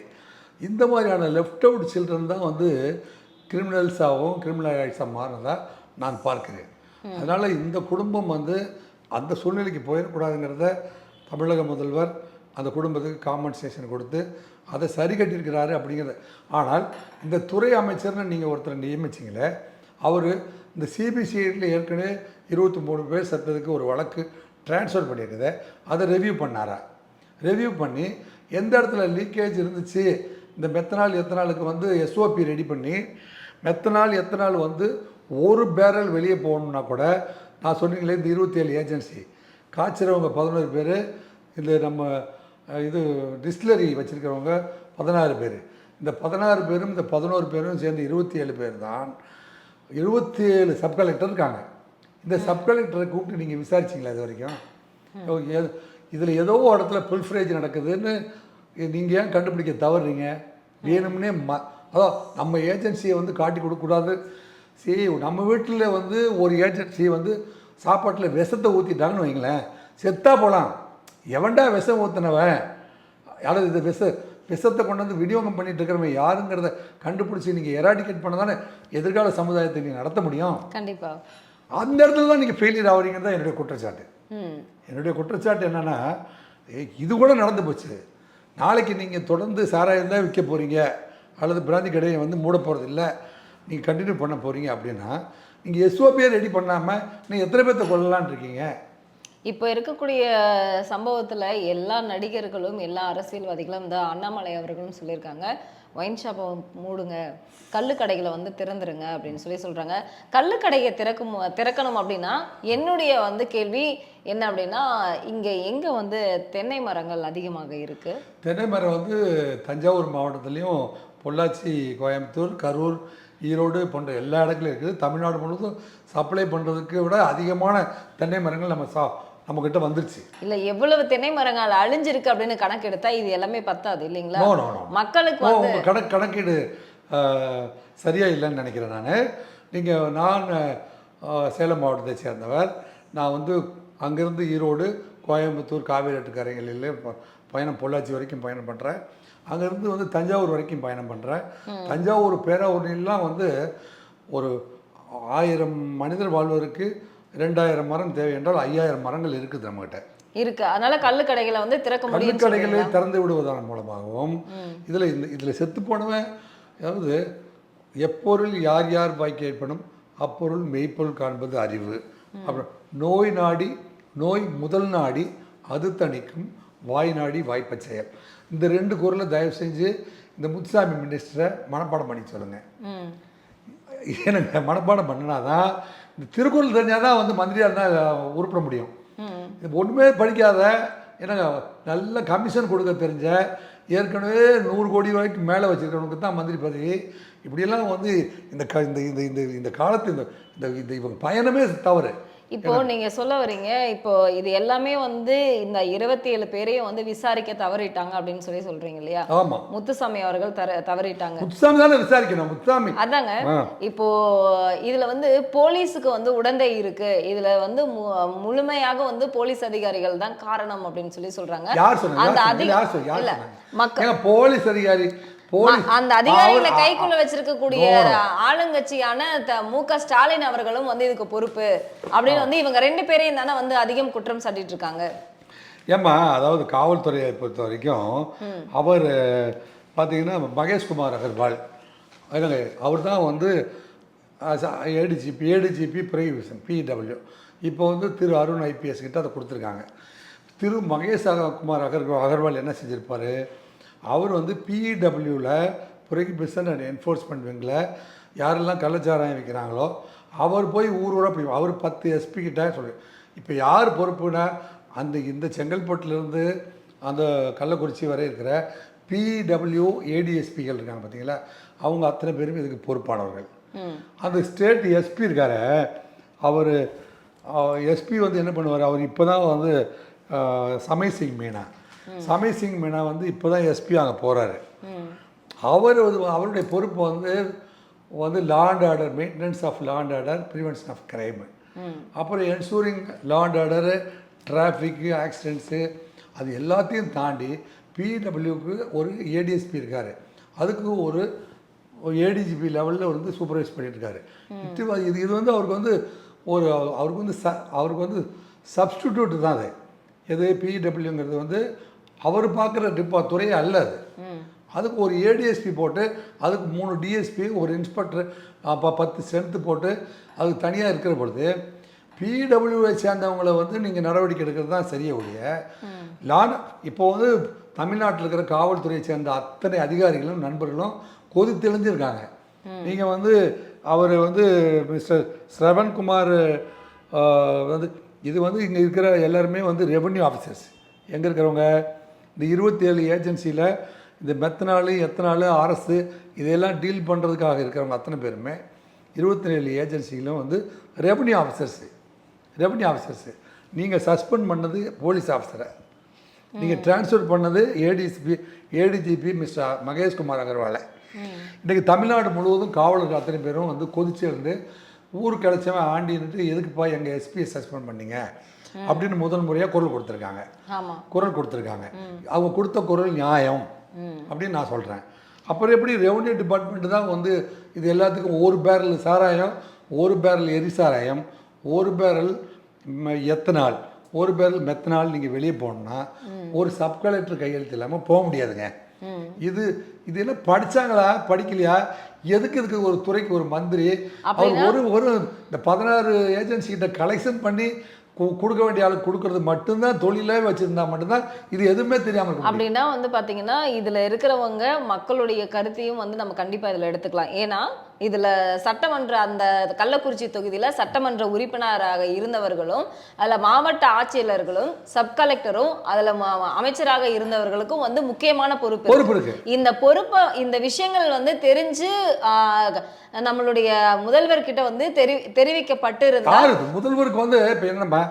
இந்த மாதிரியான லெஃப்ட் அவுட் சில்ட்ரன் தான் வந்து கிரிமினல்ஸாகவும் கிரிமினலைஸாக மாறினதாக நான் பார்க்கிறேன். அதனால் இந்த குடும்பம் வந்து அந்த சூழ்நிலைக்கு போயிடக்கூடாதுங்கிறத தமிழக முதல்வர் அந்த குடும்பத்துக்கு காம்பன்சேஷன் கொடுத்து அதை சரி கட்டியிருக்கிறாரு அப்படிங்கிறது. ஆனால் இந்த துறை அமைச்சர்னு நீங்கள் ஒருத்தர் நியமிச்சிங்களே, அவர் இந்த சிபிசிஐடியில் ஏற்கனவே 23 பேர் செத்ததுக்கு ஒரு வழக்கு ட்ரான்ஸ்ஃபர் பண்ணியிருக்குது. அதை ரிவ்யூ பண்ணாரா? ரிவ்யூ பண்ணி எந்த இடத்துல லீக்கேஜ் இருந்துச்சு, இந்த மெத்தனால் எத்தனாலுக்கு வந்து எஸ்ஓபி ரெடி பண்ணி மெத்தனால் எத்தனால் வந்து ஒரு பேரல் வெளியே போகணுன்னா கூட, நான் சொன்னீங்களே இந்த 27 ஏஜென்சி காய்ச்சிறவங்க 11 பேர், இந்த நம்ம இது டிஸ்டிலரி வச்சுருக்கிறவங்க 16 பேர், இந்த 16 பேரும் இந்த 11 பேரும் சேர்ந்து 27 பேர் தான். 27 சப் கலெக்டர் இருக்காங்க. இந்த சப் கலெக்டரை கூப்பிட்டு நீங்கள் விசாரிச்சிங்களா இது வரைக்கும்? இதில் ஏதோ ஒரு இடத்துல பில்ஃப்ரேஜ் நடக்குதுன்னு நீங்கள் ஏன் கண்டுபிடிக்க தவறுறீங்க? வேணும்னே அதான் நம்ம ஏஜென்சியை வந்து காட்டி கொடுக்கக்கூடாது. சரி, நம்ம வீட்டில் வந்து ஒரு ஏஜென்சி வந்து சாப்பாட்டில் விஷத்தை ஊற்றிட்டாங்கன்னு வைங்களேன், செத்தா போகலாம். எவன்டா விஷம் ஊற்றினவன், யாராவது இது விஷத்தை கொண்டு வந்து விநியோகம் பண்ணிட்டு இருக்கிறவன் யாருங்கிறத கண்டுபிடிச்சி நீங்கள் எராடிகேட் பண்ண தானே எதிர்கால சமுதாயத்தை நீங்கள் நடத்த முடியும். கண்டிப்பாக அந்த இடத்துல தான் நீங்கள் ஃபெயிலியர் ஆகிறீங்கிறது தான் என்னுடைய குற்றச்சாட்டு. என்னுடைய குற்றச்சாட்டு என்னென்னா, இது கூட நடந்து போச்சு. நாளைக்கு நீங்கள் தொடர்ந்து சாராயம் தான் விற்க போகிறீங்க அல்லது பிராந்தி கடையை வந்து மூட போகிறது இல்லை, நீங்கள் கண்டினியூ பண்ண போகிறீங்க அப்படின்னா, நீங்கள் எஸ்ஓபியை ரெடி பண்ணாமல் நீங்கள் எத்தனை பேர்த்த கொள்ளலான் இருக்கீங்க? இப்போ இருக்கக்கூடிய சம்பவத்தில் எல்லா நடிகர்களும் எல்லா அரசியல்வாதிகளும் இந்த அண்ணாமலை அவர்களும் சொல்லியிருக்காங்க, ஒயின் ஷாப்பை மூடுங்க, கள்ளுக்கடைகளை வந்து திறந்துருங்க அப்படின்னு சொல்கிறாங்க. கள்ளுக்கடையை திறக்கணும் அப்படின்னா என்னுடைய வந்து கேள்வி என்ன அப்படின்னா, இங்கே எங்கே வந்து தென்னை மரங்கள் அதிகமாக இருக்குது? தென்னை மரம் வந்து தஞ்சாவூர் மாவட்டத்துலேயும் பொள்ளாச்சி, கோயம்புத்தூர், கரூர், ஈரோடு போன்ற எல்லா இடத்துலையும் இருக்குது. தமிழ்நாடு முழுவதும் சப்ளை பண்ணுறதுக்கு விட அதிகமான தென்னை மரங்கள் நம்மக்கிட்ட வந்துருச்சு. இல்லை, எவ்வளவு தென்னை மரங்கள் அழிஞ்சிருக்கு அப்படின்னு கணக்கு எடுத்தா இது எல்லாமே பத்தாது இல்லைங்களா? மக்களுக்கு வந்து கணக்கீடு சரியாக இல்லைன்னு நினைக்கிறேன் நான் சேலம் மாவட்டத்தை சேர்ந்தவர். நான் வந்து அங்கேருந்து ஈரோடு, கோயம்புத்தூர், காவேரி கரைகளில் பயணம், பொள்ளாச்சி வரைக்கும் பயணம் பண்ணுறேன். அங்கேருந்து வந்து தஞ்சாவூர் வரைக்கும் பயணம் பண்ணுறேன். தஞ்சாவூர் பேராவூர்லாம் வந்து ஒரு 1000 மனிதர் வாழ்வதற்கு 2000 மரம் தேவை என்றால் 5000 மரங்கள் இருக்குது நம்மகிட்ட இருக்கு. அதனால கள்ளுக்கடைகளை வந்து திறக்க முடியும். கள்ளுக்கடைகளை திறந்து விடுவதன் மூலமாகவும் இதில் செத்து போனவன், அதாவது எப்பொருள் யார் யார் வாய்க்கு ஏற்படும் அப்பொருள் மெய்ப்பொருள் காண்பது அறிவு. அப்புறம் நோய் நாடி நோய் முதல் நாடி அது தணிக்கும் வாய் நாடி வாய்ப்பை செயல். இந்த 2 குறளை தயவு செஞ்சு இந்த முத்துசாமி மினிஸ்டரை மனப்பாடம் பண்ணி சொல்லுங்கள். எனக்கு மனப்பாடம் பண்ணினாதான், இந்த திருக்குறள் தெரிஞ்சால் தான் வந்து மந்திரியாக இருந்தால் உருப்பிட முடியும். ஒன்றுமே படிக்காத, என்னங்க நல்ல கமிஷன் கொடுக்க தெரிஞ்ச, ஏற்கனவே 100 கோடி ரூபாய்க்கு மேலே வச்சுருக்கிறவனுக்கு தான் மந்திரி பதவி. இப்படியெல்லாம் வந்து இந்த காலத்து இந்த இவங்க பயணமே தவறு. இப்போ நீங்க சொல்ல வரீங்க, இப்போ இது எல்லாமே வந்து இந்த 27 பேரையும் வந்து விசாரிக்க தவறிட்டாங்க அப்படின்னு சொல்றீங்க இல்லையா? ஆமா, முத்துசாமி அவர்கள் தவறிட்டாங்க. முத்துசாமி தானே விசாரிக்கணும். முத்துசாமி அதாங்க. இப்போ இதுல வந்து போலீஸுக்கு வந்து உடந்தை இருக்கு, இதுல வந்து முழுமையாக வந்து போலீஸ் அதிகாரிகள் தான் காரணம் அப்படின்னு சொல்றாங்க. யார் சொன்னாங்க? மக்கள் போலீஸ் அதிகாரி, அந்த அதிகாரிகளை கைக்குள்ள வச்சிருக்கக்கூடிய ஆளுங்கட்சியான மு.க. ஸ்டாலின் அவர்களும் வந்து இதுக்கு பொறுப்பு அப்படின்னு வந்து இவங்க 2 பேரையும் தானே வந்து அதிகம் குற்றம் சாட்டிட்டு இருக்காங்க. ஏம்மா, அதாவது காவல்துறையை பொறுத்த வரைக்கும் அவர் பார்த்தீங்கன்னா மகேஷ்குமார் அகர்வால், அவர் தான் வந்து ஏடிஜிபி ப்ரொஹிபிஷன் பிடபிள்யூ. இப்போ வந்து திரு அருண் ஐபிஎஸ் கிட்ட அதை கொடுத்துருக்காங்க. திரு மகேஷ் குமார் அகர்வால் என்ன செஞ்சுருப்பார், அவர் வந்து பிஇடபிள்யூவில் ப்ரொஹிபிஷன் அண்ட் என்ஃபோர்ஸ்மெண்ட் விங்கில் யாரெல்லாம் கள்ளச்சாராயம் வைக்கிறாங்களோ அவர் போய் ஊரோட போய் அவர் 10 எஸ்பி கிட்ட சொல்லி, இப்போ யார் பொறுப்புனா இந்த செங்கல்பட்டுலேருந்து அந்த கள்ளக்குறிச்சி வரை இருக்கிற பிடபிள்யூ ஏடிஎஸ்பிகள் இருக்காங்க பார்த்தீங்களா, அவங்க அத்தனை பேரும் இதுக்கு பொறுப்பானவர்கள். அந்த ஸ்டேட் எஸ்பி இருக்கார், அவர் எஸ்பி வந்து என்ன பண்ணுவார், அவர் இப்போ தான் வந்து சமய் சிங் மீனா வந்து இப்போ தான் எஸ்பி அங்கே போகிறாரு. அவருடைய பொறுப்பு வந்து law and order, maintenance of law and order, prevention of crime, அப்புறம் ensuring law and order, traffic, accidents, அது எல்லாத்தையும் தாண்டி பிடபிள்யூக்கு ஒரு ஏடிஎஸ்பி இருக்கார், அதுக்கு ஒரு ஏடிஜிபி லெவலில் வந்து சூப்பர்வைஸ் பண்ணிட்டு இருக்காரு. இது வந்து அவருக்கு வந்து அவருக்கு வந்து சப்ஸ்டிடியூட் தான் அது. எது பிடபிள்யூங்கிறது வந்து அவர் பார்க்குற துறையே அல்ல அது. அதுக்கு ஒரு ஏடிஎஸ்பி போட்டு அதுக்கு 3 டிஎஸ்பி ஒரு இன்ஸ்பெக்டர் 10 ஸ்ட்ரென்த்து போட்டு அதுக்கு தனியாக இருக்கிற பொழுது பிடபிள்யூவை சேர்ந்தவங்களை வந்து நீங்கள் நடவடிக்கை எடுக்கிறது தான் சரியே ஒழிய இப்போ வந்து தமிழ்நாட்டில் இருக்கிற காவல்துறையை சேர்ந்த அத்தனை அதிகாரிகளும் நண்பர்களும் கொதி தெளிஞ்சிருக்காங்க. நீங்கள் வந்து அவர் வந்து மிஸ்டர் ஸ்ரவன்குமார் வந்து இது வந்து இங்கே இருக்கிற எல்லாருமே வந்து ரெவென்யூ ஆஃபீஸர்ஸ். எங்கே இருக்கிறவங்க இந்த 27 ஏஜென்சியில் இந்த மெத்தனாலு எத்தனாலு அரசு இதையெல்லாம் டீல் பண்ணுறதுக்காக இருக்கிறவங்க அத்தனை பேருமே 27 ஏஜென்சிகளும் வந்து ரெவென்யூ ஆஃபீஸர்ஸு. நீங்கள் சஸ்பெண்ட் பண்ணது போலீஸ் ஆஃபீஸரை, நீங்கள் ட்ரான்ஸ்ஃபர் பண்ணது ஏடிஜிபி மிஸ்டர் மகேஷ்குமார் அகர்வாலை. இன்றைக்கி தமிழ்நாடு முழுவதும் காவலர்கள் அத்தனை பேரும் வந்து கொதிச்சு இருந்து ஊருக்கு கிடச்சவன் ஆண்டின்ட்டு எதுக்குப்பா எங்கள் எஸ்பியை சஸ்பெண்ட் பண்ணீங்க அப்படின்னு முதல் முறையாக குரல் கொடுத்துருக்காங்க. அவங்க கொடுத்த குரல் நியாயம் அப்படின்னு நான் சொல்கிறேன். அப்புறம் எப்படி ரெவன்யூ டிபார்ட்மெண்ட்டு தான் வந்து இது எல்லாத்துக்கும் 1 பேரல் சாராயம், 1 பேரல் எரிசாராயம், 1 பேரல் எத்தனால், 1 பேரல் மெத்தனால் நீங்கள் வெளியே போகணுன்னா ஒரு சப் கலெக்டர் கையெழுத்து இல்லாமல் போக முடியாதுங்க. இது என்ன படித்தாங்களா படிக்கலையா? எதுக்கு ஒரு துறைக்கு ஒரு மந்திரி அவர் ஒரு இந்த 16 ஏஜென்சி கிட்ட கலெக்ஷன் பண்ணி கொடுக்க வேண்டிய ஆளுக்கு கொடுக்கறது மட்டும்தான் தொழிலே வச்சுருந்தா மட்டும்தான் இது எதுவுமே தெரியாமல் இருக்கும். அப்படின்னா வந்து பார்த்தீங்கன்னா இதில் இருக்கிறவங்க மக்களுடைய கருத்தையும் வந்து நம்ம கண்டிப்பாக இதில் எடுத்துக்கலாம். ஏன்னா இதில் சட்டமன்ற அந்த கள்ளக்குறிச்சி தொகுதியில் சட்டமன்ற உறுப்பினராக இருந்தவர்களும் அதில் மாவட்ட ஆட்சியாளர்களும் சப் கலெக்டரும் அதில் அமைச்சராக இருந்தவர்களுக்கும் வந்து முக்கியமான பொறுப்பு இருக்கு. இந்த பொறுப்பை இந்த விஷயங்கள் வந்து தெரிஞ்சு நம்மளுடைய முதல்வர்கிட்ட வந்து தெரிவிக்கப்பட்டு இருந்தால் முதல்வருக்கு வந்து இப்போ என்னப்பா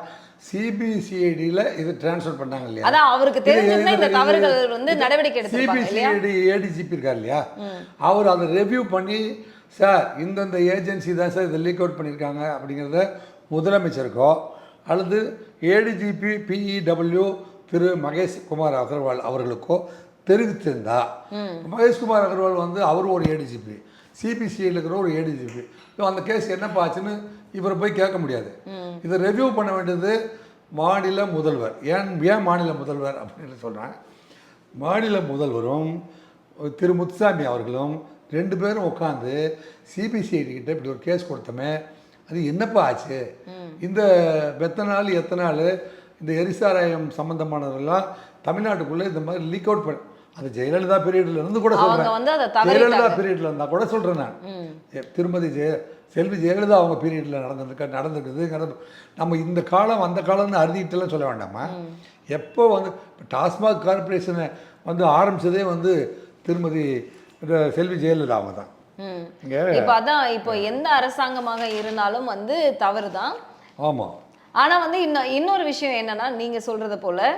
சிபிசிஐடியில் இது டிரான்ஸ்ஃபர் பண்ணாங்க இல்லையா, அதான் அவருக்கு தெரிஞ்சிருந்தா இந்த தவறுகள் வந்து நடவடிக்கை எடுத்திருப்பாங்க இல்லையா. சிபிசிஐடி ஏடிஜிபி இருக்கார் இல்லையா, அவர் அதை ரெவ்யூ பண்ணி சார் இந்தந்த ஏஜென்சி தான் சார் இதை லீக் அவுட் பண்ணியிருக்காங்க அப்படிங்கிறத முதலமைச்சருக்கோ அல்லது ஏடிஜிபி பிஇடபிள்யூ திரு மகேஷ்குமார் அகர்வால் அவர்களுக்கோ தெரிவித்திருந்தா, மகேஷ்குமார் அகர்வால் வந்து அவர் ஒரு ஏடிஜிபி, சிபிசிஐடியில் இருக்கிற ஒரு ஏடிஜிபி, அந்த கேஸ் என்னப்பா ஆச்சுன்னு இவரை போய் கேட்க முடியாது. இதை ரெவ்யூ பண்ண வேண்டியது மாநில முதல்வர். ஏன் மாநில முதல்வர் அப்படின்னு சொல்கிறேன், மாநில முதல்வரும் திரு முத்துசாமி அவர்களும் 2 பேரும் உட்காந்து சிபிசிஐடி கிட்ட இப்படி ஒரு கேஸ் கொடுத்தோமே அது என்னப்பா ஆச்சு, இந்த மெத்தனால் எத்தனால் இந்த எரிசாராயம் சம்பந்தமானதெல்லாம் தமிழ்நாட்டுக்குள்ளே இந்த மாதிரி லீக் அவுட் பண்ண அந்த ஜெயலலிதா பீரியட்ல இருந்து கூட சொல்கிறேன், ஜெயலலிதா பீரியட்ல இருந்தால் கூட சொல்கிறேன் நான், திருமதி செல்வி ஜெயலலிதா அவங்க பீரியடில் நடந்திருக்குது. நம்ம இந்த காலம் அந்த காலம்னு அறுதிட்டுலாம் சொல்ல வேண்டாமா. எப்போ வந்து டாஸ்மாக் கார்பரேஷனை வந்து ஆரம்பித்ததே வந்து திருமதி செல்வி ஜெயலலிதா அவங்க தான். இப்போ அதான் இப்போ எந்த அரசாங்கமாக இருந்தாலும் வந்து தவறு தான். ஆமாம். ஆனால் வந்து இன்னொரு விஷயம் என்னன்னா, நீங்கள் சொல்கிறது போல்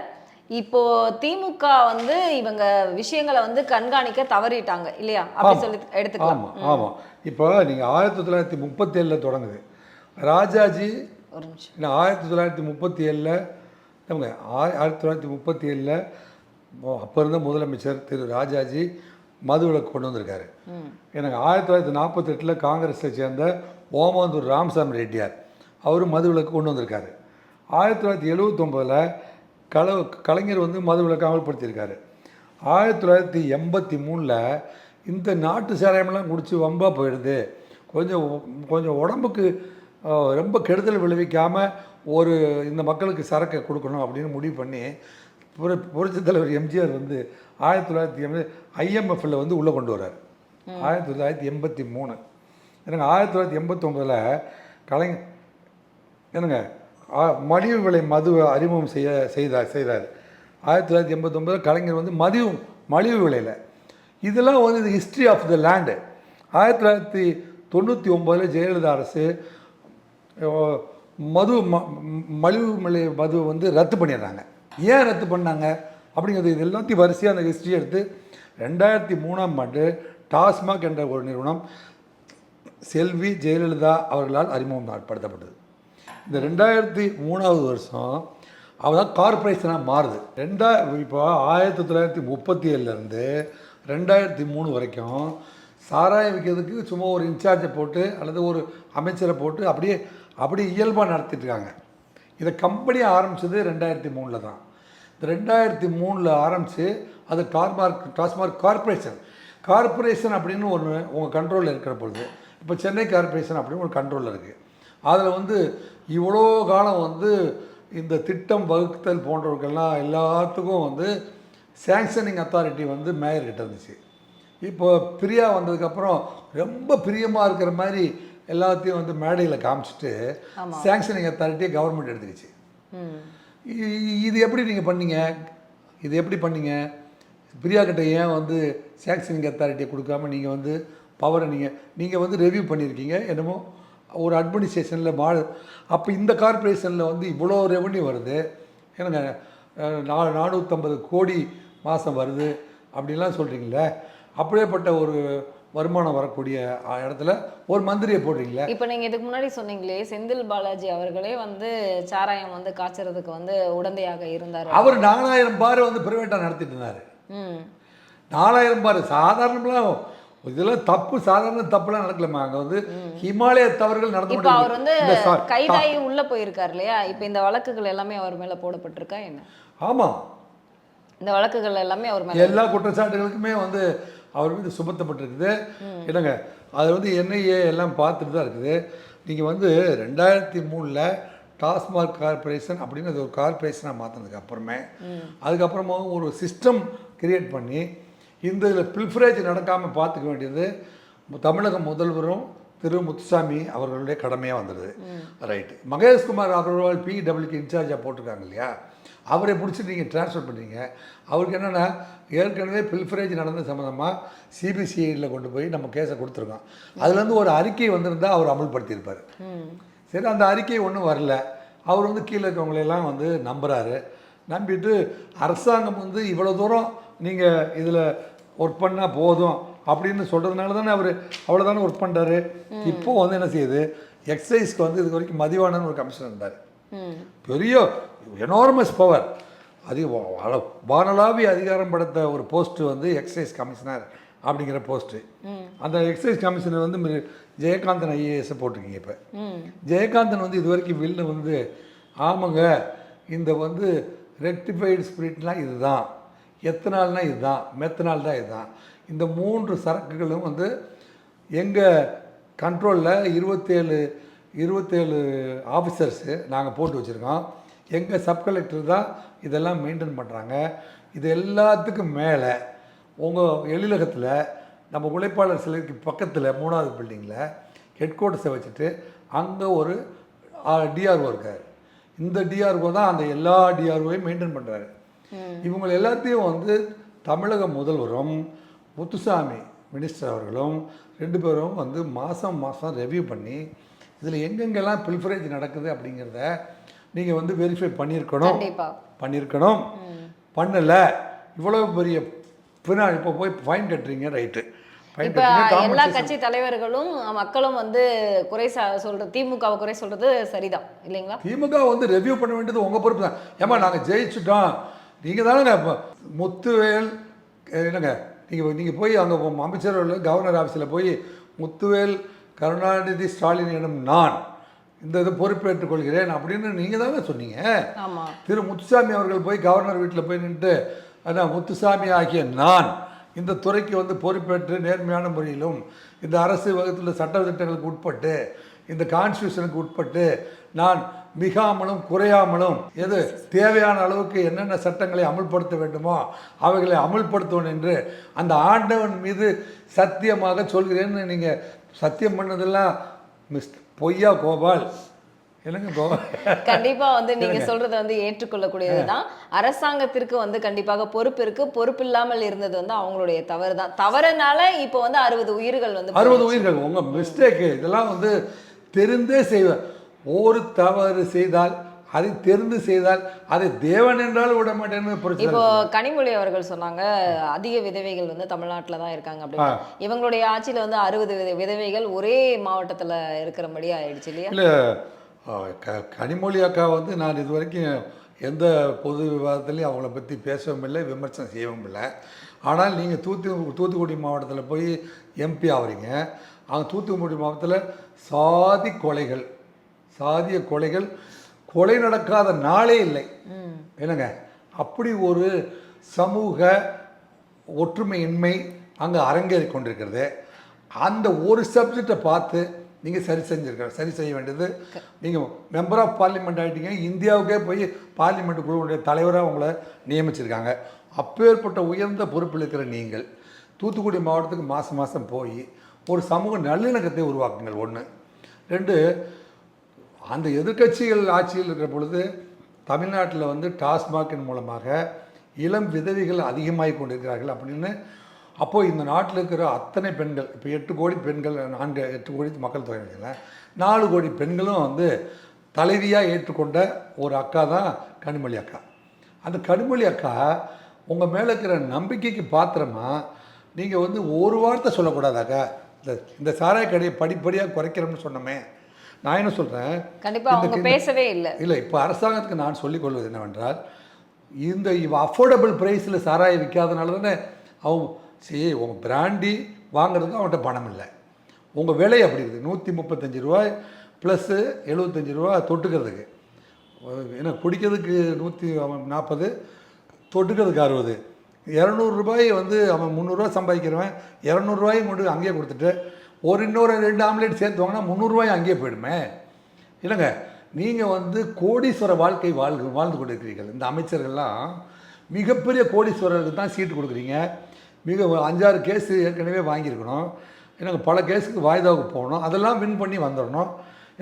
இப்போ திமுக வந்து இவங்க விஷயங்களை வந்து கண்காணிக்க தவறிட்டாங்க இல்லையா, அப்படி சொல்லி எடுத்துக்கலாம். ஆமாம். இப்போ நீங்கள் 1937 தொடங்குது ராஜாஜி, 1937 இவங்க 1937 அப்போ இருந்த முதலமைச்சர் திரு ராஜாஜி மதுவிலக்கு கொண்டு வந்திருக்காரு. எனக்கு 1948 காங்கிரஸை சேர்ந்த ஓமாந்தூர் ராமசாமி ரெட்டியார் அவர் மதுவிலக்கு கொண்டு வந்திருக்காரு. 1979 கலைஞர் வந்து மதுவிலக்கு அமல்படுத்தியிருக்காரு. 1983 இந்த நாட்டு சாராயமெல்லாம் குடித்து வம்பா போயிடுது, கொஞ்சம் உடம்புக்கு ரொம்ப கெடுதல் விளைவிக்காமல் இந்த மக்களுக்கு சரக்கை கொடுக்கணும் அப்படின்னு முடிவு பண்ணி புரட்சித் தலைவர் எம்ஜிஆர் வந்து 1980 ஐஎம்எஃப்பில் வந்து உள்ளே கொண்டு வர்றார். 1983 எனக்கு 1989 கலைஞர் என்னங்க மலிவு விலை மதுவை அறிமுகம் செய்தார். 1989 கலைஞர் வந்து மலிவு விலையில் இதெல்லாம் வந்து இது history of the land. 1999 Jayalalithaa அரசு மலிவு விலை மதுவை வந்து ரத்து பண்ணிடுறாங்க. ஏன் ரத்து பண்ணாங்க அப்படிங்கிறது இது எல்லாத்தையும் வரிசையாக அந்த ஹிஸ்ட்ரி எடுத்து 2003 டாஸ்மாக் என்ற ஒரு நிறுவனம் செல்வி ஜெயலலிதா அவர்களால் அறிமுகப்படுத்தப்பட்டது. இந்த 2003 அவதான் கார்பரேஷனாக மாறுது. இப்போ 1937லேருந்து 2003 வரைக்கும் சாராயம் விற்கிறதுக்கு சும்மா ஒரு இன்சார்ஜை போட்டு அல்லது ஒரு அமைச்சரை போட்டு அப்படியே இயல்பாக நடத்திட்டு இருக்காங்க. இதை கம்பெனி ஆரம்பித்தது 2003 தான். இந்த 2003 ஆரம்பித்து அது டாஸ்மார்க் கார்பரேஷன் அப்படின்னு ஒன்று உங்கள் கண்ட்ரோலில் இருக்கிற பொழுது, இப்போ சென்னை கார்பரேஷன் அப்படின்னு ஒரு கண்ட்ரோலில் இருக்குது. அதில் இவ்வளோ காலம் இந்த திட்டம் வகுத்தல் போன்றவர்கள்லாம் எல்லாத்துக்கும் சேங்ஷனிங் அத்தாரிட்டி மேயர்கிட்ட இருந்துச்சு. இப்போ பிரியா வந்ததுக்கப்புறம் ரொம்ப பிரியமாக இருக்கிற மாதிரி எல்லாத்தையும் மேடையில் காமிச்சிட்டு சேங்ஷனிங் அத்தாரிட்டியை கவர்மெண்ட் எடுத்துக்கிச்சு. இது எப்படி நீங்கள் பண்ணீங்க? பிரியா கிட்ட ஏன் சேங்ஷனிங் அத்தாரிட்டியை கொடுக்காம நீங்கள் பவரை நீங்கள் ரிவ்யூ பண்ணியிருக்கீங்க என்னமோ ஒரு அட்மினிஸ்ட்ரேஷனில் அப்போ இந்த கார்பரேஷனில் இவ்வளோ ரெவன்யூ வருது, ஏன்னா 450 கோடி மாதம் வருது அப்படின்லாம் சொல்கிறீங்களே, அப்படியேப்பட்ட ஒரு வருமானம் வரக்கூடிய இடத்துல ஒரு மந்திரியை போடுறீங்களே. இப்போ நீங்கள் இதுக்கு முன்னாடி சொன்னீங்களே செந்தில் பாலாஜி அவர்களே சாராயம் காய்ச்சறதுக்கு உடந்தையாக இருந்தார். அவர் 4000 பார் பிரைவேட்டாக நடத்திட்டு இருந்தார். 4000 பார் சாதாரணமாக இதெல்லாம் சாதாரண தப்புலாம் நடக்கலாமா? அங்கே ஹிமாலய தவறுகள் நடந்து. இப்போ அவர் கைதாகி உள்ளே போயிருக்கார் இல்லையா? இப்போ இந்த வழக்குகள் எல்லாமே அவர் மேலே போடப்பட்டிருக்கா என்ன? ஆமாம், இந்த வழக்குகள் எல்லாமே அவர் மேலே எல்லா குற்றச்சாட்டுகளுக்குமே அவர் மீது சுமத்தப்பட்டிருக்குது. என்னங்க அது என்ஐஏ எல்லாம் பார்த்துட்டு தான் இருக்குது. நீங்கள் 2003 டாஸ்மாக் கார்பரேஷன் அப்படின்னு அது ஒரு கார்பரேஷனாக மாற்றினதுக்கு அதுக்கப்புறமா ஒரு சிஸ்டம் கிரியேட் பண்ணி இதில் பில்ஃபரேஜ் நடக்காமல் பார்த்துக்க வேண்டியது தமிழக முதல்வரும் திரு முத்துசாமி அவர்களுடைய கடமையாக வந்துடுது. ரைட்டு. மகேஷ்குமார் அகர்வால் பிடபிள்யூக்கு இன்சார்ஜாக போட்டிருக்காங்க இல்லையா, அவரை பிடிச்சிட்டு நீங்கள் ட்ரான்ஸ்ஃபர் பண்ணுறீங்க. அவருக்கு என்னென்னா ஏற்கனவே பில்ஃபரேஜ் நடந்த சம்மந்தமாக சிபிசிஐடியில் கொண்டு போய் நம்ம கேஸை கொடுத்துருக்கோம். அதுலேருந்து ஒரு அறிக்கை வந்திருந்தால் அவர் அமல்படுத்தியிருப்பார். சரி, அந்த அறிக்கை ஒன்றும் வரல. அவர் கீழே இருக்கவங்களெல்லாம் நம்புகிறாரு. நம்பிட்டு அரசாங்கம் இவ்வளோ தூரம் நீங்கள் இதில் ஒர்க் பண்ணால் போதும் அப்படின்னு சொல்கிறதுனால தானே அவர் அவ்வளோதானே ஒர்க் பண்ணுறாரு. இப்போது என்ன செய்யுது, எக்ஸைஸ்க்கு இது வரைக்கும் மதிவானன்னு ஒரு கமிஷனர் இருந்தார். பெரிய எனார்மஸ் பவர், வானளாவிய அதிகாரம் படுத்த ஒரு போஸ்ட்டு எக்ஸைஸ் கமிஷனர் அப்படிங்கிற போஸ்ட்டு. அந்த எக்ஸைஸ் கமிஷனர் ஜெயகாந்தன் ஐஏஎஸை போட்டிருக்கீங்க. இப்போ ஜெயகாந்தன் இது வரைக்கும் வெளில ஆமாங்க இந்த ரெக்டிஃபைடு ஸ்பிரிட்லாம் இதுதான், எத்தனால்னா இதுதான், மெத்தனால் தான் இதுதான், இந்த 3 சரக்குகளும் எங்கள் கண்ட்ரோலில் 27 ஆஃபீஸர்ஸு நாங்கள் போட்டு வச்சுருக்கோம். எங்கள் சப் கலெக்டர் தான் இதெல்லாம் மெயின்டைன் பண்ணுறாங்க. இது எல்லாத்துக்கும் மேலே உங்கள் எழிலகத்தில் நம்ம உழைப்பாளர் சிலைக்கு பக்கத்தில் 3வது பில்டிங்கில் ஹெட் குவார்ட்டர்ஸை வச்சுட்டு அங்கே ஒரு டிஆர்ஓ இருக்கார். இந்த டிஆர்ஓ தான் அந்த எல்லா டிஆர்ஓவையும் மெயின்டைன் பண்ணுறாரு. இவங்க எல்லாத்தையும் தமிழக முதல்வரும் முத்துசாமி மினிஸ்டர் அவர்களும் 2 பேரும் மாதம் ரெவ்யூ பண்ணி இதில் எங்கெங்கெல்லாம் பில்ஃபரேஜ் நடக்குது அப்படிங்கிறத நீங்கள் வெரிஃபை பண்ணியிருக்கணும். பண்ணலை, இவ்வளோ பெரிய இப்போ போய் ஃபைன் கட்டுறீங்க. ரைட்டு. இப்போ எல்லா கட்சி தலைவர்களும் மக்களும் குறை சொல்கிறது, திமுகவை குறை சொல்கிறது சரிதான் இல்லைங்களா? திமுக ரெவ்யூ பண்ண வேண்டியது உங்கள் பொறுப்பு தான். ஏமா நாங்கள் ஜெயிச்சுட்டோம், நீங்கள் தானே முத்துவேல் என்னங்க நீங்கள் போய் அங்கே அமைச்சர்கள் கவர்னர் ஆஃபீஸில் போய் முத்துவேல் கருணாநிதி ஸ்டாலின் எனும் நான் இந்த பொறுப்பேற்றுக் கொள்கிறேன் அப்படின்னு நீங்கள் தானே சொன்னீங்க. திரு முத்துசாமி அவர்கள் போய் கவர்னர் வீட்டில் போய் நின்று அதான் முத்துசாமி ஆகிய நான் இந்த துறைக்கு பொறுப்பேற்று நேர்மையான முறையிலும் இந்த அரசு வகுத்துள்ள சட்ட திட்டங்களுக்கு உட்பட்டு இந்த கான்ஸ்டியூஷனுக்கு உட்பட்டு நான் மிகாமலும் குறையாமலும் எது தேவையான அளவுக்கு என்னென்ன சட்டங்களை அமுல்படுத்த வேண்டுமோ அவைகளை அமுல்படுத்துவேன் என்று அந்த ஆண்டவன் மீது சத்தியமாக சொல்கிறேன்னு நீங்கள் சத்தியம் பண்ணதெல்லாம் பொய்யா கோபால்? கண்டிப்பா நீங்க சொல்றது ஏற்றுக்கொள்ளக்கூடியதுதான். அரசாங்கத்திற்கு கண்டிப்பாக பொறுப்பு இருக்கு. பொறுப்பு இல்லாமல் இருந்தது அவங்களுடைய தவறு தான். தவறுனால இப்போ 60 உயிர்கள் 60 உயிர்கள் உங்க மிஸ்டேக். இதெல்லாம் தெரிந்தே செய்வார். ஒரு தவறு செய்தால் அதை தெரிந்து செய்தால் அதை தேவன் என்றால் விட மாட்டேன்னு. இப்போ கனிமொழி அவர்கள் சொன்னாங்க அதிக விதவைகள் தமிழ்நாட்டில் தான் இருக்காங்க அப்படின்னு. இவங்களுடைய ஆட்சியில் 60 விதவைகள் ஒரே மாவட்டத்தில் இருக்கிறபடி ஆயிடுச்சு இல்லையா? இல்லை, கனிமொழி அக்கா நான் இது வரைக்கும் எந்த பொது விவாதத்துலேயும் அவங்கள பற்றி பேசவும் இல்லை, விமர்சனம் செய்யவும் இல்லை. ஆனால் நீங்கள் தூத்துக்குடி மாவட்டத்தில் போய் எம்பி ஆகிறீங்க. அவங்க தூத்துக்குடி மாவட்டத்தில் சாதிய கொலைகள் கொலை நடக்காத நாளே இல்லை. என்னங்க, அப்படி ஒரு சமூக ஒற்றுமையின்மை அங்கே அரங்கேறி கொண்டிருக்கிறது. அந்த ஒரு சப்ஜெக்டை பார்த்து நீங்கள் சரி செய்ய வேண்டியது. நீங்கள் மெம்பர் ஆஃப் பார்லிமெண்ட் ஆகிட்டீங்க, இந்தியாவுக்கே போய் பார்லிமெண்ட் குழுவுடைய தலைவராக உங்களை நியமிச்சிருக்காங்க. அப்பேற்பட்ட உயர்ந்த பொறுப்பில் இருக்கிற நீங்கள் தூத்துக்குடி மாவட்டத்துக்கு மாதம் போய் ஒரு சமூக நல்லிணக்கத்தை உருவாக்குங்கள். 1. 2, அந்த எதிர்க்கட்சிகள் ஆட்சியில் இருக்கிற பொழுது தமிழ்நாட்டில் வந்து டாஸ்மாகின் மூலமாக இளம் விதவிகள் அதிகமாகி கொண்டிருக்கிறார்கள் அப்படின்னு. அப்போது இந்த நாட்டில் இருக்கிற அத்தனை பெண்கள், இப்போ 8 கோடி பெண்கள், 8 கோடி மக்கள் தொகை வச்சுங்களேன், 4 கோடி பெண்களும் வந்து தலைவியாக ஏற்றுக்கொண்ட ஒரு அக்கா தான் கனிமொழி அக்கா. அந்த கனிமொழி அக்கா உங்கள் மேலே இருக்கிற நம்பிக்கைக்கு பாத்திரமா நீங்கள் வந்து ஒரு வார்த்தை சொல்லக்கூடாதாக்கா? இந்த சாராய கடையை படிப்படியாக குறைக்கிறோம்னு சொன்னோமே. நான் என்ன சொல்கிறேன், கண்டிப்பாக அவங்க பேசவே இல்லை. இப்போ அரசாங்கத்துக்கு நான் சொல்லிக்கொள்வது என்னவென்றால், இந்த அஃபோர்டபுள் ப்ரைஸில் சாராயம் விற்காதனால தானே அவங்க உங்கள் பிராண்டி வாங்குறதுக்கு அவன்கிட்ட பணம் இல்லை. உங்கள் விலை அப்படி இருக்குது. 135 ரூபாய் ப்ளஸ்ஸு 75 ரூபா தொட்டுக்கிறதுக்கு. ஏன்னா குடிக்கிறதுக்கு 140, தொட்டுக்கிறதுக்கு 60. 200 ரூபாய் வந்து அவன் 300 ரூபா சம்பாதிக்கிறவன் 200 ரூபாயும் கொண்டு அங்கேயே கொடுத்துட்டு இன்னொரு 2 ஆம்லேட் சேர்த்து வாங்கினா 300 ரூபாய் அங்கேயே போயிடுமே. இல்லைங்க, நீங்கள் வந்து கோடீஸ்வர வாழ்க்கை வாழ்ந்து கொண்டு இருக்கிறீர்கள். இந்த அமைச்சர்கள்லாம் மிகப்பெரிய கோடீஸ்வரர்களுக்கு தான் சீட்டு கொடுக்குறீங்க. 5-6 கேஸு ஏற்கனவே வாங்கியிருக்கணும். எனக்கு பல கேஸுக்கு வாய்தாவுக்கு போகணும், அதெல்லாம் வின் பண்ணி வந்துடணும்.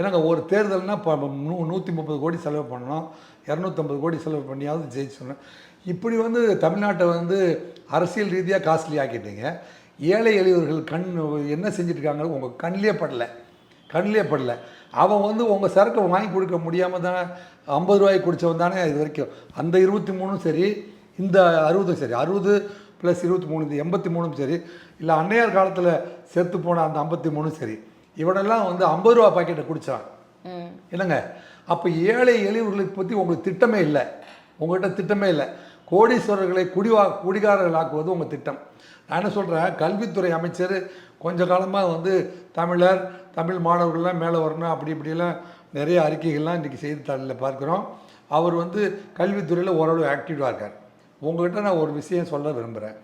எனக்கு ஒரு தேர்தல்னால் 130 கோடி செலவு பண்ணணும், 250 கோடி செலவு பண்ணியாவது ஜெயிச்சணும். இப்படி வந்து தமிழ்நாட்டை வந்து அரசியல் ரீதியாக காஸ்ட்லி ஆக்கிட்டீங்க. ஏழை எளியவர்கள் என்ன செஞ்சுட்ருக்காங்க உங்கள் கண்ணிலே படலை. அவன் வந்து உங்கள் சரக்கை வாங்கி கொடுக்க முடியாமல் தானே 50 ரூபாய்க்கு குடித்தவன் தானே இது வரைக்கும். அந்த 23 சரி, இந்த 60 சரி, 60 + 23 இந்த 83 சரி, இல்லை அன்னையார் காலத்தில் செத்து போன அந்த 53 சரி, இவனெல்லாம் வந்து 50 ரூபா பாக்கெட்டை குடித்தான். என்னங்க, அப்போ ஏழை எளியவர்களை பற்றி உங்களுக்கு திட்டமே இல்லை. உங்கள்கிட்ட திட்டமே இல்லை. கோடீஸ்வரர்களை குடிகாரர்களாக்குவது உங்கள் திட்டம். நான் என்ன சொல்கிறேன், கல்வித்துறை அமைச்சர் கொஞ்ச காலமாக வந்து தமிழ் மாணவர்கள்லாம் மேலே வரணும் அப்படி இப்படிலாம் நிறைய அறிக்கைகள்லாம் இன்றைக்கி செய்தித்தாளில் பார்க்குறோம். அவர் வந்து கல்வித்துறையில் ஓரளவு ஆக்டிவாக இருக்கார். உங்கள்கிட்ட நான் ஒரு விஷயம் சொல்ல விரும்புகிறேன்.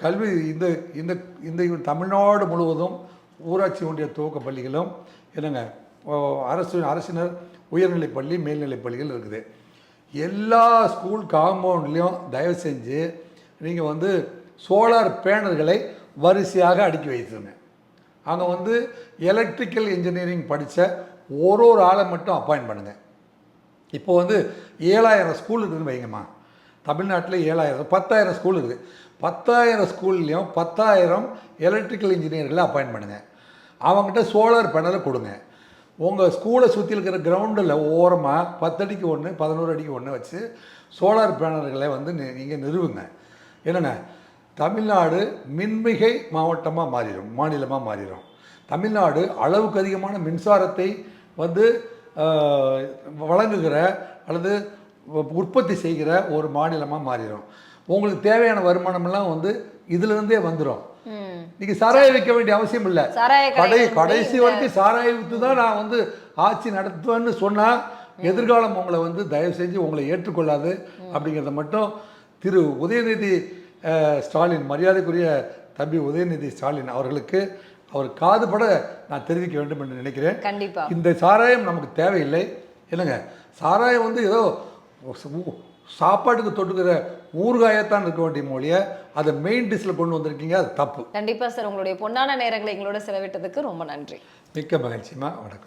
கல்வி இந்த தமிழ்நாடு முழுவதும் ஊராட்சி ஒன்றிய துவக்க பள்ளிகளும் என்னங்க அரசினர் உயர்நிலைப் பள்ளி, மேல்நிலைப் பள்ளிகள் இருக்குது. எல்லா ஸ்கூல் காம்பவுண்ட்லேயும் தயவு செஞ்சு நீங்கள் வந்து சோலார் பேனல்களை வரிசையாக அடுக்கி வைத்துருங்க. அங்கே வந்து எலக்ட்ரிக்கல் இன்ஜினியரிங் படித்த ஒரு ஆளை மட்டும் அப்பாயிண்ட் பண்ணுங்கள். இப்போ வந்து 7000 ஸ்கூல் இருக்குதுன்னு வைங்கம்மா. தமிழ்நாட்டில் 7000, 10,000 ஸ்கூல் இருக்குது. 10,000 ஸ்கூல்லையும் 10,000 எலக்ட்ரிக்கல் இன்ஜினியர்களை அப்பாயிண்ட் பண்ணுங்கள். அவங்ககிட்ட சோலார் பேனலை கொடுங்க. உங்கள் ஸ்கூலை சுற்றி இருக்கிற கிரவுண்டில் ஓரமாக 10 அடிக்கு 1, 11 அடிக்கு 1 வச்சு சோலார் பேனல்களை வந்து நீங்கள் நிறுவுங்க. என்னென்ன, தமிழ்நாடு மின்மிகை மாநிலமாக மாறிடும். தமிழ்நாடு அளவுக்கு அதிகமான மின்சாரத்தை வந்து வழங்குகிற அல்லது உற்பத்தி செய்கிற ஒரு மாநிலமாக மாறிடும். உங்களுக்கு தேவையான வருமானமெல்லாம் வந்து இதிலிருந்தே வந்துடும். நீங்கள் சாராயம் வைக்க வேண்டிய அவசியம் இல்லை. கடைசி வரைக்கும் சாராயம் விற்று தான் நான் வந்து ஆட்சி நடத்துவேன்னு சொன்னால் எதிர்காலம் உங்களை வந்து தயவு செஞ்சு உங்களை ஏற்றுக்கொள்ளாது. அப்படிங்கிறத மட்டும் திரு உதயநிதி ஸ்டாலின், மரியாதைக்குரிய தம்பி உதயநிதி ஸ்டாலின் அவர்களுக்கு அவர் காதுபட நான் தெரிவிக்க வேண்டும் என்று நினைக்கிறேன். கண்டிப்பாக இந்த சாராயம் நமக்கு தேவையில்லை. இல்லைங்க, சாராயம் வந்து ஏதோ சாப்பாட்டுக்கு தொட்டுக்கிற ஊறுகாயத்தான் இருக்க வேண்டிய மொழியை அதை மெயின் டிஷ்ஷில் கொண்டு வந்திருக்கீங்க, அது தப்பு. கண்டிப்பாக சார், உங்களுடைய பொன்னான நேரங்களை எங்களோட செலவிட்டதுக்கு ரொம்ப நன்றி. மிக்க மகிழ்ச்சிமா. வணக்கம்.